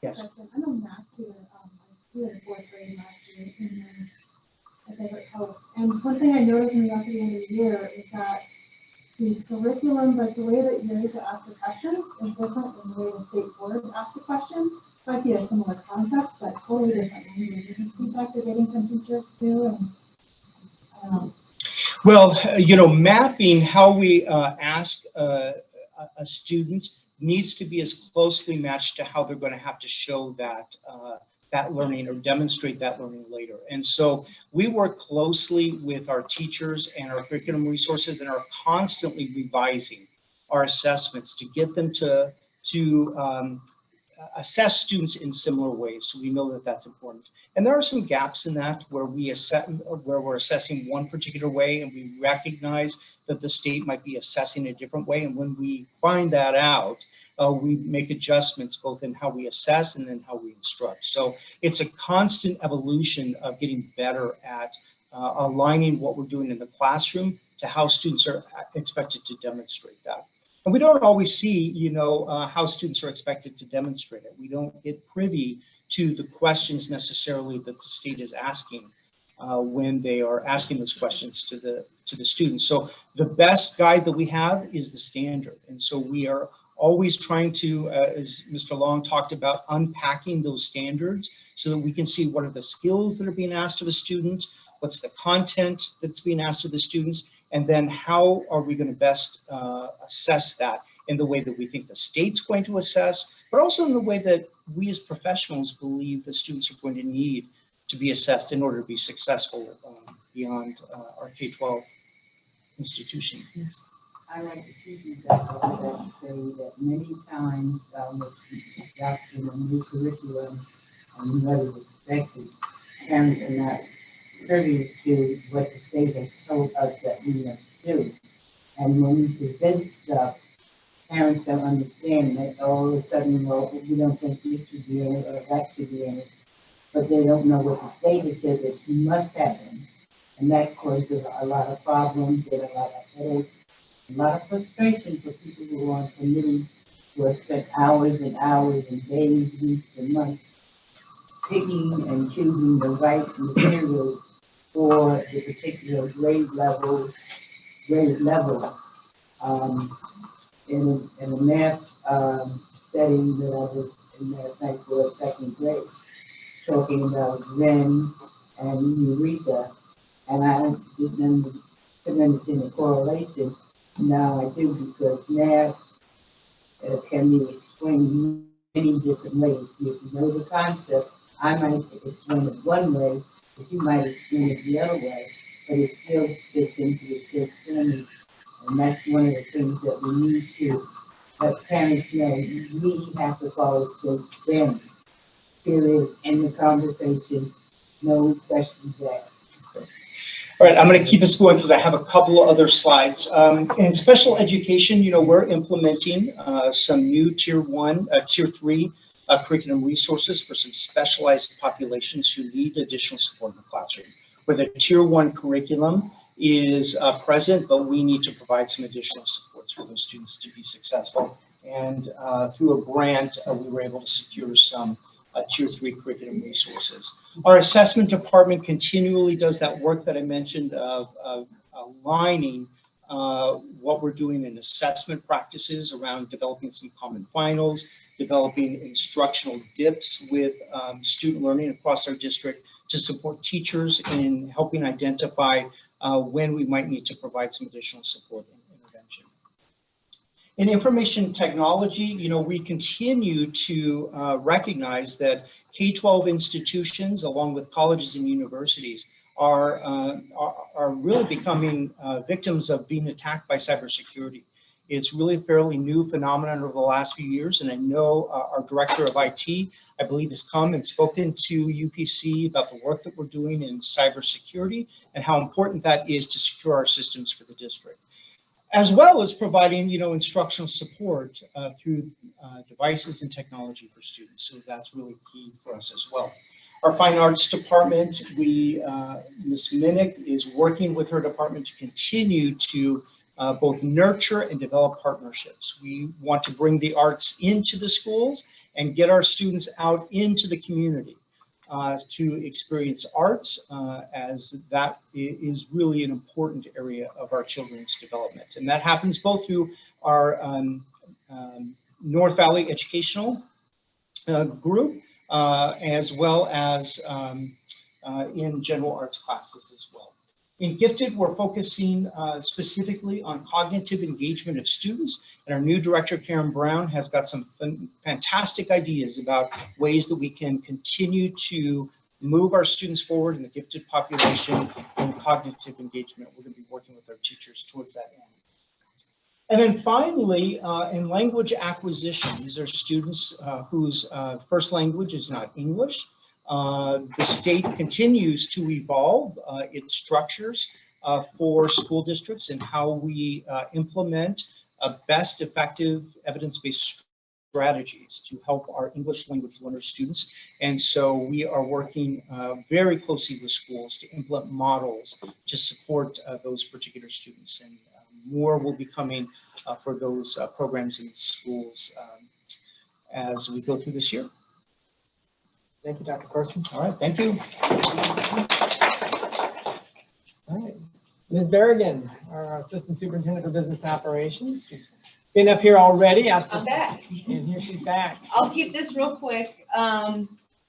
[SPEAKER 19] Yes.
[SPEAKER 5] I know math here, we had 4th grade last year, and then my favorite health. And one thing I noticed when we got to the end of the year is that the curriculum, like the way that you're able to ask the questions is different than the way the state board asks the questions. Might be a similar concept, but totally different language. Is this feedback you're getting from teachers too? And,
[SPEAKER 19] well, you know, mapping how we ask a student needs to be as closely matched to how they're going to have to show that that learning or demonstrate that learning later. And so we work closely with our teachers and our curriculum resources and are constantly revising our assessments to get them to assess students in similar ways. So we know that that's important. And there are some gaps in that where we're assessing one particular way and we recognize that the state might be assessing a different way. And when we find that out, we make adjustments both in how we assess and then how we instruct. So it's a constant evolution of getting better at aligning what we're doing in the classroom to how students are expected to demonstrate that. And we don't always see, you know, how students are expected to demonstrate it. We don't get privy to the questions necessarily that the state is asking when they are asking those questions to the students. So the best guide that we have is the standard. And so we are always trying to, as Mr. Long talked about, unpacking those standards so that we can see what are the skills that are being asked of the students, what's the content that's being asked of the students, and then how are we going to best assess that in the way that we think the state's going to assess, but also in the way that we as professionals believe the students are going to need to be assessed in order to be successful beyond our K-12 institution. Yes.
[SPEAKER 7] I like to teach that to say that many times with adopting a new curriculum and what is expected, parents are not privy to what the state has told us that we must do. And when we present stuff, parents don't understand that all of a sudden, well, we don't think this should be in it or that should be in it. But they don't know what the state has said that you must have them. And that causes a lot of problems and a lot of headaches, a lot of frustration for people who are on committees who have spent hours and hours and days, weeks, and months picking and choosing the right materials for the particular grade level. In a math setting that I was in last night for 2nd grade, talking about Ren and Eureka, and I couldn't understand the correlation. Now I do, because math can be explained many different ways. If you know the concept, I might explain it one way, but you might explain it the other way, but it still fits into the system. And that's one of the things that we need to let parents know. We have to follow state standards. Period. End the conversation. No questions asked.
[SPEAKER 19] All right, I'm going to keep us going because I have a couple of other slides. In special education, you know, we're implementing some new tier 3 curriculum resources for some specialized populations who need additional support in the classroom, where the tier 1 curriculum is present, but we need to provide some additional supports for those students to be successful. And through a grant, we were able to secure some tier 3 curriculum resources. Our assessment department continually does that work that I mentioned of aligning what we're doing in assessment practices around developing some common finals, developing instructional dips with student learning across our district to support teachers in helping identify when we might need to provide some additional support and intervention. In information technology, you know, we continue to recognize that K-12 institutions, along with colleges and universities, are really becoming victims of being attacked by cybersecurity. It's really a fairly new phenomenon over the last few years, and I know our director of IT, I believe, has come and spoken to UPC about the work that we're doing in cybersecurity and how important that is to secure our systems for the district, as well as providing, you know, instructional support through devices and technology for students. So that's really key for us as well. Our fine arts department, Ms. Minnick is working with her department to continue to both nurture and develop partnerships. We want to bring the arts into the schools and get our students out into the community to experience arts, as that is really an important area of our children's development. And that happens both through our North Valley Educational group, as well as in general arts classes as well. In Gifted, we're focusing specifically on cognitive engagement of students, and our new director, Karen Brown, has got some fantastic ideas about ways that we can continue to move our students forward in the gifted population and cognitive engagement. We're going to be working with our teachers towards that end. And then finally, in language acquisition, these are students whose first language is not English. The state continues to evolve its structures for school districts and how we implement best effective evidence-based strategies to help our English language learner students. And so we are working very closely with schools to implement models to support those particular students. And more will be coming for those programs in schools as we go through this year.
[SPEAKER 15] Thank you, Dr. Corson.
[SPEAKER 19] All right, thank you.
[SPEAKER 15] All right, Ms. Berrigan, our Assistant Superintendent for Business Operations. She's been up here already.
[SPEAKER 8] I'm back.
[SPEAKER 15] And here she's back.
[SPEAKER 8] I'll keep this real quick.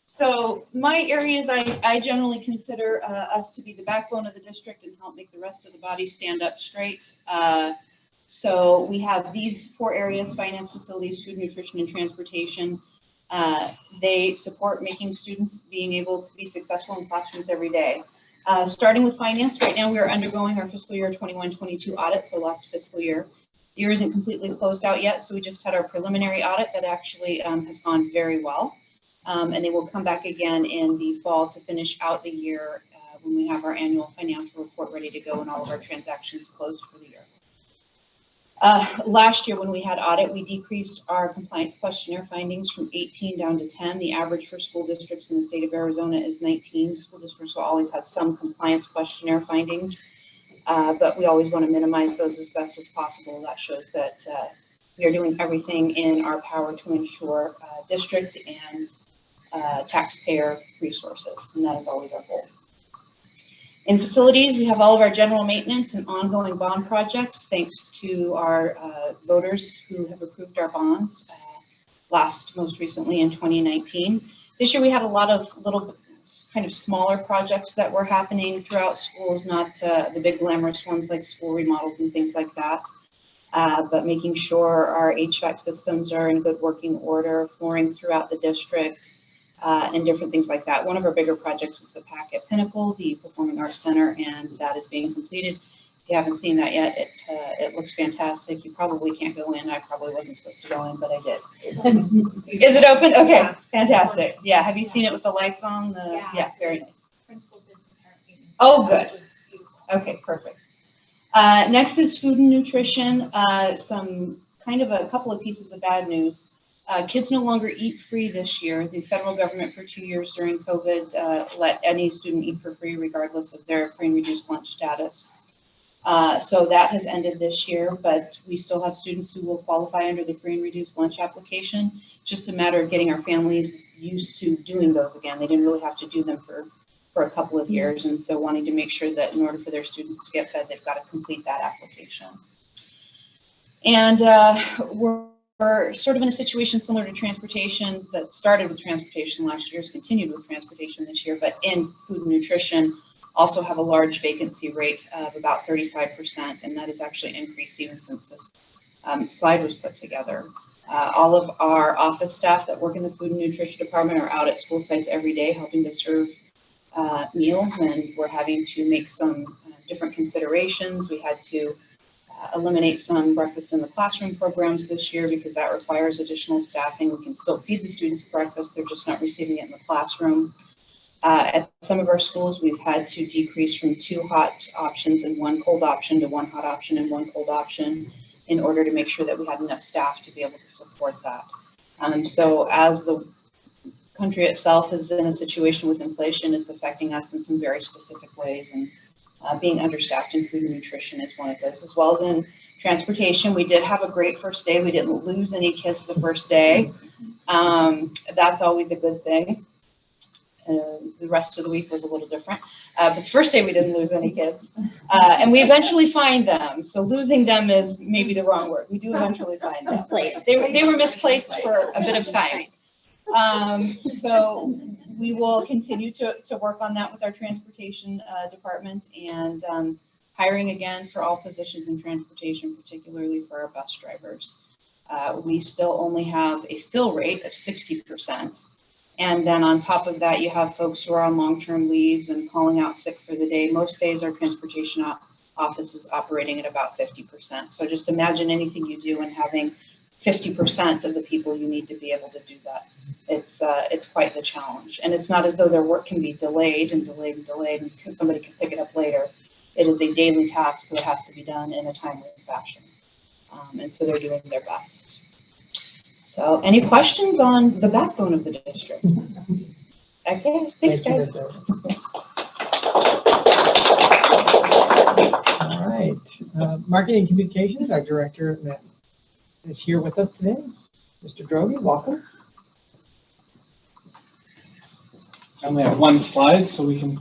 [SPEAKER 8] So my areas, I generally consider us to be the backbone of the district and help make the rest of the body stand up straight. So we have these 4 areas: finance, facilities, food, nutrition, and transportation. They support making students being able to be successful in classrooms every day. Starting with finance, right now we are undergoing our fiscal year 21-22 audit, so last fiscal year. The year isn't completely closed out yet, so we just had our preliminary audit that actually has gone very well. And they will come back again in the fall to finish out the year when we have our annual financial report ready to go and all of our transactions closed for the year. Last year when we had audit, we decreased our compliance questionnaire findings from 18 down to 10. The average for school districts in the state of Arizona is 19. School districts will always have some compliance questionnaire findings, but we always want to minimize those as best as possible. That shows that we are doing everything in our power to ensure district and taxpayer resources, and that is always our goal. In facilities, we have all of our general maintenance and ongoing bond projects, thanks to our voters who have approved our bonds, most recently in 2019. This year we had a lot of little kind of smaller projects that were happening throughout schools, not the big glamorous ones like school remodels and things like that, but making sure our HVAC systems are in good working order, flooring throughout the district, and different things like that. One of our bigger projects is the PAC at Pinnacle, the Performing Arts Center, and that is being completed. If you haven't seen that yet, it looks fantastic. You probably can't go in. I probably wasn't supposed to go in, but I did. Is it open? Okay, yeah. Fantastic. Yeah, have you seen it with the lights on? Yeah, very nice.
[SPEAKER 5] Principal did some parent meetings.
[SPEAKER 8] Oh, good. Okay, perfect. Next is food and nutrition. Some kind of a couple of pieces of bad news. Kids no longer eat free this year. The federal government for 2 years during COVID let any student eat for free regardless of their free and reduced lunch status. So that has ended this year, but we still have students who will qualify under the free and reduced lunch application. It's just a matter of getting our families used to doing those again. They didn't really have to do them for a couple of years, and so wanting to make sure that in order for their students to get fed, they've got to complete that application. And we're we're sort of in a situation similar to transportation that started with transportation last year, has continued with transportation this year, but in food and nutrition also have a large vacancy rate of about 35%, and that has actually increased even since this slide was put together. All of our office staff that work in the food and nutrition department are out at school sites every day helping to serve meals, and we're having to make some different considerations. We had to eliminate some breakfast in the classroom programs this year because that requires additional staffing. We can still feed the students breakfast, they're just not receiving it in the classroom. At some of our schools, we've had to decrease from 2 hot options and 1 cold option to 1 hot option and 1 cold option in order to make sure that we had enough staff to be able to support that. So as the country itself is in a situation with inflation, it's affecting us in some very specific ways, and being understaffed in food and nutrition is one of those, as well as in transportation. We did have a great first day. We didn't lose any kids the first day. That's always a good thing. The rest of the week was a little different. But the first day we didn't lose any kids. And we eventually find them. So losing them is maybe the wrong word. We do eventually find them.
[SPEAKER 10] Misplaced.
[SPEAKER 8] They were misplaced for a bit of time. So we will continue to work on that with our transportation department, and hiring again for all positions in transportation, particularly for our bus drivers. We still only have a fill rate of 60%. And then on top of that, you have folks who are on long-term leaves and calling out sick for the day. Most days our transportation office is operating at about 50%. So just imagine anything you do and having 50% of the people you need to be able to do that. It's quite the challenge. And it's not as though their work can be delayed and somebody can pick it up later. It is a daily task that has to be done in a timely fashion. And so they're doing their best. So any questions on the backbone of the district? Okay, thanks guys.
[SPEAKER 15] All right, Marketing and Communications, our director that is here with us today, Mr. Droege, welcome.
[SPEAKER 20] I only have 1 slide, so we can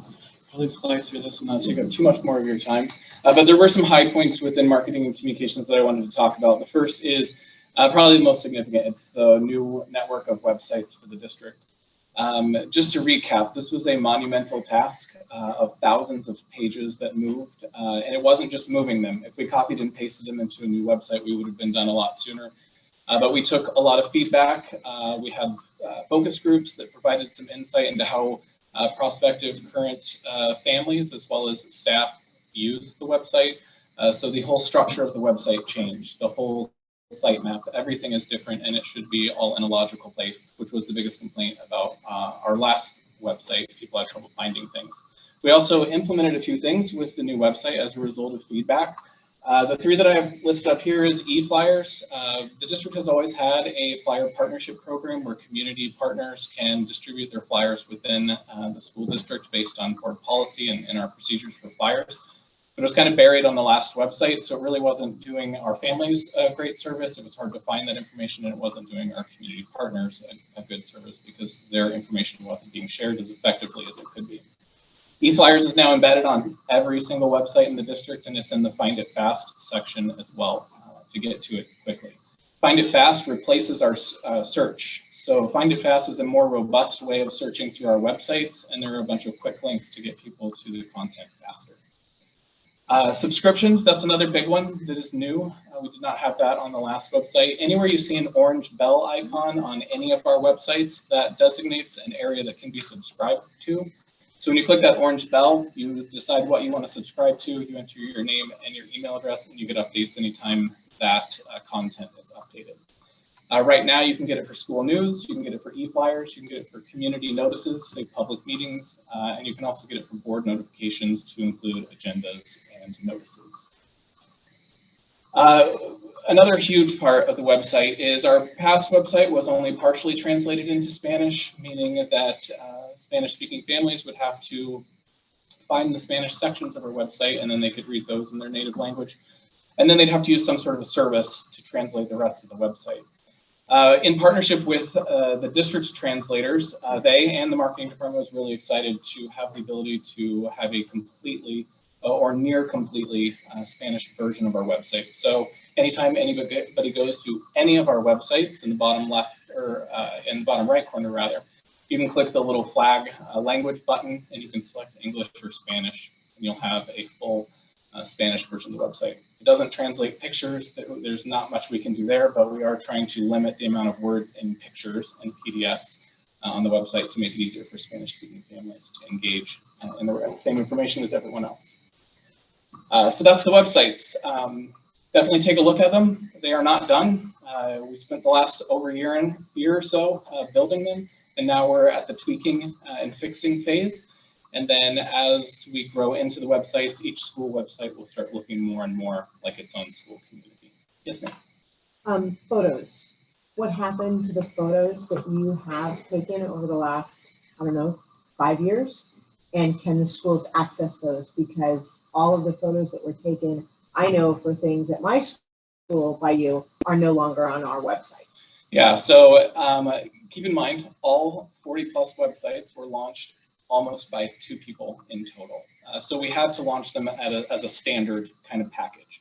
[SPEAKER 20] probably fly through this and not take up too much more of your time. But there were some high points within marketing and communications that I wanted to talk about. The first is probably the most significant. It's the new network of websites for the district. Just to recap, this was a monumental task of thousands of pages that moved, and it wasn't just moving them. If we copied and pasted them into a new website, we would have been done a lot sooner. But we took a lot of feedback. We had focus groups that provided some insight into how prospective current families as well as staff use the website. So the whole structure of the website changed. The whole sitemap, everything is different, and it should be all in a logical place, which was the biggest complaint about our last website. People had trouble finding things. We also implemented a few things with the new website as a result of feedback. The 3 that I have listed up here is e-flyers. The district has always had a flyer partnership program where community partners can distribute their flyers within the school district based on board policy and our procedures for flyers. But it was kind of buried on the last website, so it really wasn't doing our families a great service. It was hard to find that information, and it wasn't doing our community partners a good service because their information wasn't being shared as effectively as it could be. E-flyers is now embedded on every single website in the district, and it's in the Find It Fast section as well to get to it quickly. Find It Fast replaces our search. So Find It Fast is a more robust way of searching through our websites, and there are a bunch of quick links to get people to the content faster. Subscriptions, that's another big one that is new. We did not have that on the last website. Anywhere you see an orange bell icon on any of our websites, that designates an area that can be subscribed to. So when you click that orange bell, you decide what you want to subscribe to, you enter your name and your email address, and you get updates anytime that content is updated. Right now, you can get it for school news, you can get it for e-flyers, you can get it for community notices, say public meetings, and you can also get it for board notifications to include agendas and notices. Another huge part of the website is our past website was only partially translated into Spanish, meaning that Spanish-speaking families would have to find the Spanish sections of our website, and then they could read those in their native language. And then they'd have to use some sort of a service to translate the rest of the website. In partnership with the district's translators, they and the marketing department was really excited to have the ability to have a completely or near completely Spanish version of our website. So anytime anybody goes to any of our websites in the bottom left or in the bottom right corner rather, you can click the little flag language button and you can select English or Spanish, and you'll have a full Spanish version of the website. It doesn't translate pictures. There's not much we can do there, but we are trying to limit the amount of words in pictures and PDFs on the website to make it easier for Spanish-speaking families to engage in the same information as everyone else. So that's the websites. Definitely take a look at them. They are not done. We spent the last over year or so building them, and now we're at the tweaking and fixing phase. And then as we grow into the websites, each school website will start looking more and more like its own school community. Yes, ma'am.
[SPEAKER 9] Photos. What happened to the photos that you have taken over the last, I don't know, 5 years? And can the schools access those? Because all of the photos that were taken, I know for things at my school by you, are no longer on our website.
[SPEAKER 20] Yeah, so keep in mind, all 40+ websites were launched almost by 2 people in total. So we had to launch them as a standard kind of package.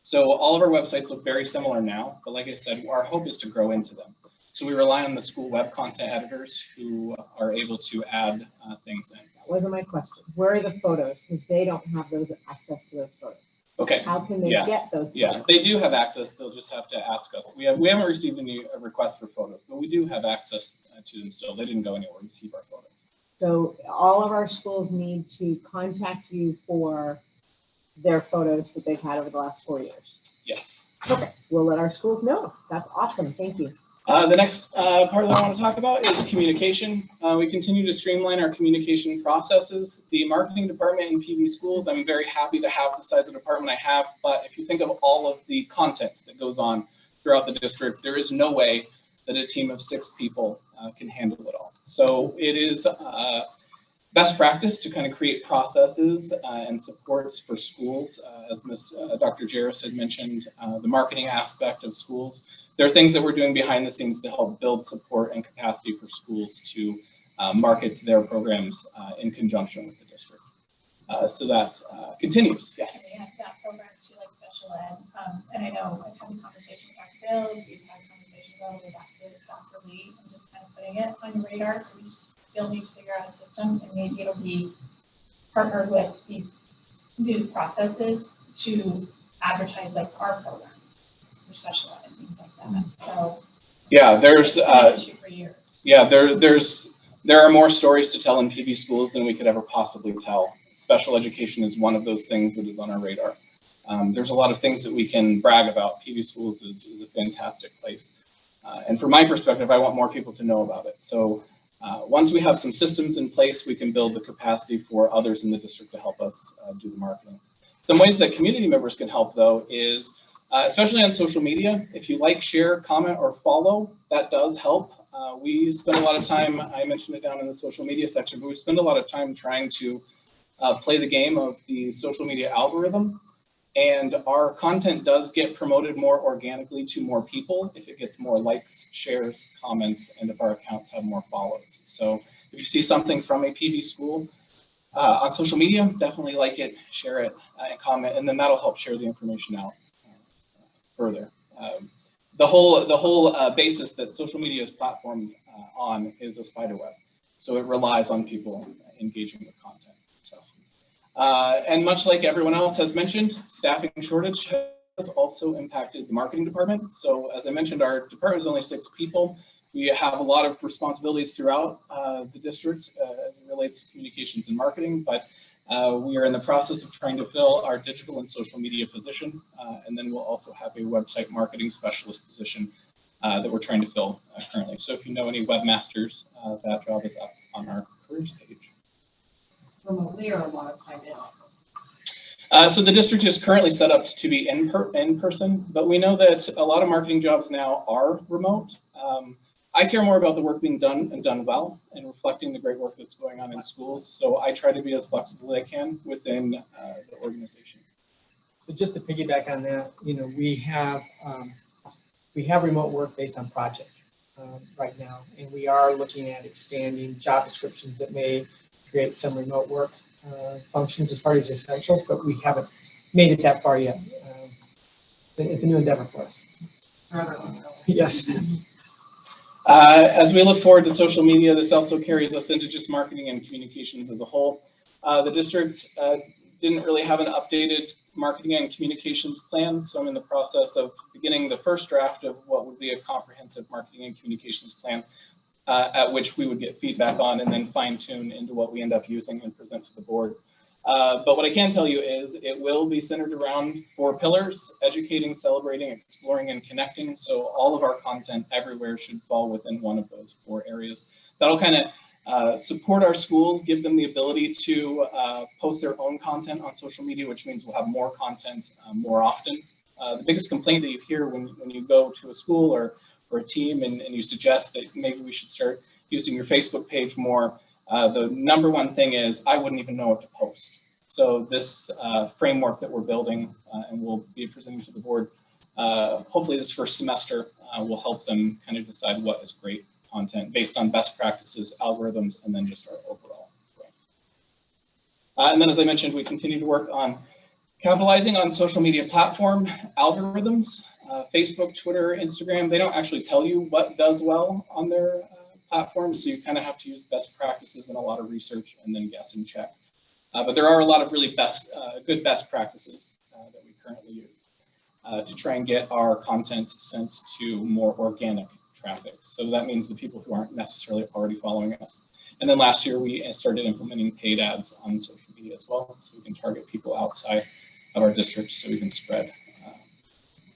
[SPEAKER 20] So all of our websites look very similar now, but like I said, our hope is to grow into them. So we rely on the school web content editors who are able to add things in.
[SPEAKER 9] That wasn't my question. Where are the photos? Because they don't have those access to those photos.
[SPEAKER 20] Okay.
[SPEAKER 9] How can they get those photos?
[SPEAKER 20] Yeah, they do have access. They'll just have to ask us. We haven't received any requests for photos, but we do have access to them still. They didn't go anywhere. We keep our photos.
[SPEAKER 9] So all of our schools need to contact you for their photos that they've had over the last 4 years.
[SPEAKER 20] Yes.
[SPEAKER 9] Okay, we'll let our schools know. That's awesome. Thank you.
[SPEAKER 20] The next part that I want to talk about is communication. We continue to streamline our communication processes. The marketing department in PVSchools, I'm very happy to have the size of department I have, but if you think of all of the content that goes on throughout the district, there is no way that a team of 6 people can handle it all. So it is best practice to kind of create processes and supports for schools. As Dr. Jarris had mentioned, the marketing aspect of schools. There are things that we're doing behind the scenes to help build support and capacity for schools to market their programs in conjunction with the district. So that continues, yes.
[SPEAKER 5] They have got programs too, like special ed. And I know I've had a conversation with Dr. Bales, we've had conversations all the way back to Dr. Lee. I'm just kind of putting it on your radar. We still need to figure out a system, and maybe it'll be partnered with these new processes to advertise like our programs for special ed and things like that. So
[SPEAKER 20] yeah, there's
[SPEAKER 5] yeah,
[SPEAKER 20] there are more stories to tell in PVSchools than we could ever possibly tell. Special education is one of those things that is on our radar. There's a lot of things that we can brag about. PVSchools is a fantastic place. And from my perspective, I want more people to know about it. So once we have some systems in place, we can build the capacity for others in the district to help us do the marketing. Some ways that community members can help, though, is especially on social media. If you like, share, comment, or follow, that does help. We spend a lot of time, I mentioned it down in the social media section, but we spend a lot of time trying to play the game of the social media algorithm. And our content does get promoted more organically to more people if it gets more likes, shares, comments, and if our accounts have more follows. So if you see something from a PV school on social media, definitely like it, share it, and comment, and then that'll help share the information out further. The whole basis that social media is platformed on is a spider web. So it relies on people engaging with content. And much like everyone else has mentioned, staffing shortage has also impacted the marketing department. So as I mentioned, our department is only 6 people. We have a lot of responsibilities throughout the district as it relates to communications and marketing, but we are in the process of trying to fill our digital and social media position. And then we'll also have a website marketing specialist position that we're trying to fill currently. So if you know any webmasters, that job is up on our careers page.
[SPEAKER 12] Remotely or a lot of time in?
[SPEAKER 20] So the district is currently set up to be in person, but we know that a lot of marketing jobs now are remote. I care more about the work being done and done well and reflecting the great work that's going on in schools. So I try to be as flexible as I can within the organization.
[SPEAKER 15] So just to piggyback on that, we have remote work based on project right now, and we are looking at expanding job descriptions that may create some remote work functions as part of the essentials, but we haven't made it that far yet. It's a new endeavor for us. Yes.
[SPEAKER 20] As we look forward to social media, this also carries us into just marketing and communications as a whole. The district didn't really have an updated marketing and communications plan, so I'm in the process of beginning the first draft of what would be a comprehensive marketing and communications plan, at which we would get feedback on and then fine tune into what we end up using and present to the board. But what I can tell you is it will be centered around 4 pillars: educating, celebrating, exploring, and connecting. So all of our content everywhere should fall within one of those 4 areas. That'll kind of support our schools, give them the ability to post their own content on social media, which means we'll have more content more often. The biggest complaint that you hear when you go to a school or a team and you suggest that maybe we should start using your Facebook page more, the number one thing is I wouldn't even know what to post. So this framework that we're building and we'll be presenting to the board, hopefully this first semester, will help them kind of decide what is great content based on best practices, algorithms, and then just our overall growth. And then, as I mentioned, we continue to work on capitalizing on social media platform algorithms. Facebook, Twitter, Instagram, they don't actually tell you what does well on their platforms, so you kind of have to use best practices and a lot of research and then guess and check. But there are a lot of really good best practices that we currently use to try and get our content sent to more organic traffic. So that means the people who aren't necessarily already following us. And then last year we started implementing paid ads on social media as well, so we can target people outside of our district so we can spread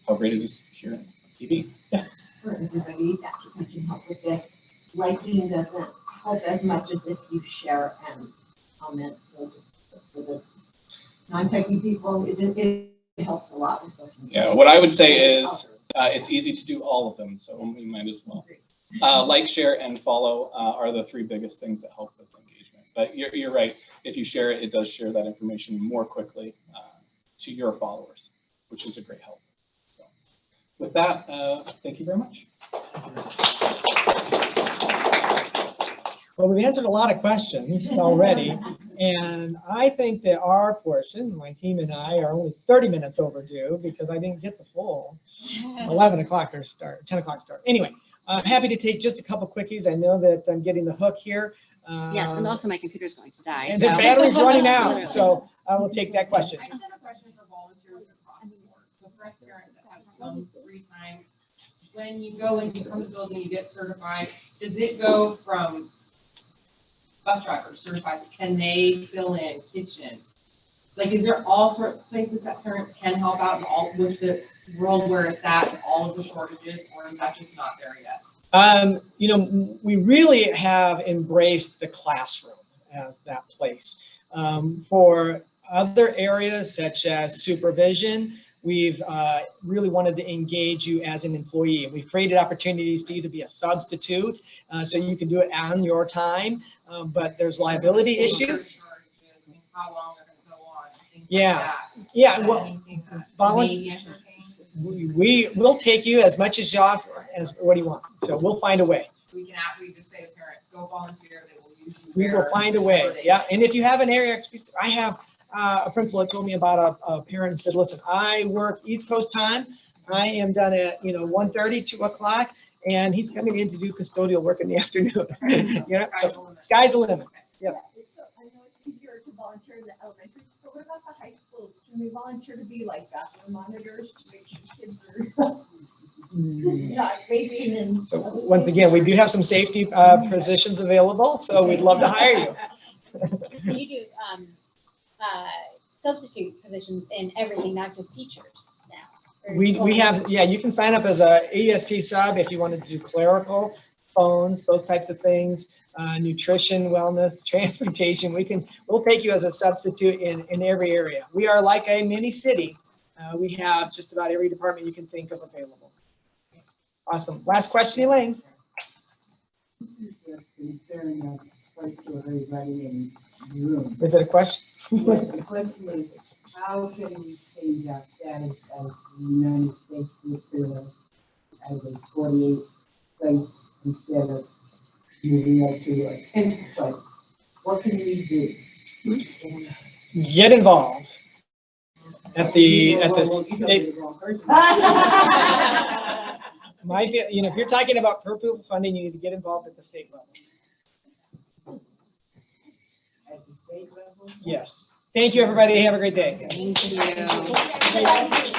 [SPEAKER 20] how great it is here in PV. Yes.
[SPEAKER 12] For everybody that can help with this, liking doesn't help as much as if you share and comment. So just for the non-techie people, it helps a lot with social media.
[SPEAKER 20] Yeah, what I would say is it's easy to do all of them, so we might as well. Like, share, and follow are the 3 biggest things that help with engagement. But you're right. If you share it, it does share that information more quickly to your followers, which is a great help. So with that, thank you very much.
[SPEAKER 15] Well, we've answered a lot of questions already, and I think that our portion, my team and I, are only 30 minutes overdue because I didn't get the full 11 o'clock or start, 10 o'clock start. Anyway, happy to take just a couple quickies. I know that I'm getting the hook here.
[SPEAKER 10] Yes, and also my computer's going to die.
[SPEAKER 15] And the battery's running out, so I will take that question.
[SPEAKER 11] I just have a question for volunteers across the board. So for parents that have some free time, when you go and you come to the building, you get certified, does it go from bus drivers certified? Can they fill in kitchen? Like, is there all sorts of places that parents can help out in all with the world where it's at and all of the shortages, or is that just not there yet?
[SPEAKER 15] You know, we really have embraced the classroom as that place. For other areas such as supervision, we've really wanted to engage you as an employee. We've created opportunities to either be a substitute, so you can do it on your time, but there's liability issues.
[SPEAKER 11] How long they're going to go on?
[SPEAKER 15] Yeah, yeah. Well, we will take you as much as you offer, as what do you want? So we'll find a way.
[SPEAKER 11] We just say to parents, go volunteer. They will use you.
[SPEAKER 15] We will find a way. Yeah, and if you have an area expertise, I have a principal that told me about a parent and said, listen, I work East Coast time. I am done at 1:30, 2 o'clock, and he's coming in to do custodial work in the afternoon. So sky's the limit. Yes.
[SPEAKER 12] I know it's easier to volunteer in the elementary school. What about the high schools? Can we volunteer to be like bathroom monitors to make sure kids are not vaping and?
[SPEAKER 15] So once again, we do have some safety positions available, so we'd love to hire you.
[SPEAKER 10] You do substitute positions in everything, not just teachers now.
[SPEAKER 15] We have, yeah, you can sign up as a ESP sub if you wanted to do clerical, phones, those types of things, nutrition, wellness, transportation. We'll take you as a substitute in every area. We are like a mini city. We have just about every department you can think of available. Awesome. Last question, Elaine. Is it a question?
[SPEAKER 7] Yes, the question is, how can we change our status as the United States Nuclear as a 48th place instead of moving up to a 10th place? What can we do?
[SPEAKER 15] Get involved. at the state. If you're talking about per pupil funding, you need to get involved at the state level.
[SPEAKER 7] At the state level?
[SPEAKER 15] Yes. Thank you, everybody. Have a great day.
[SPEAKER 10] Thank you.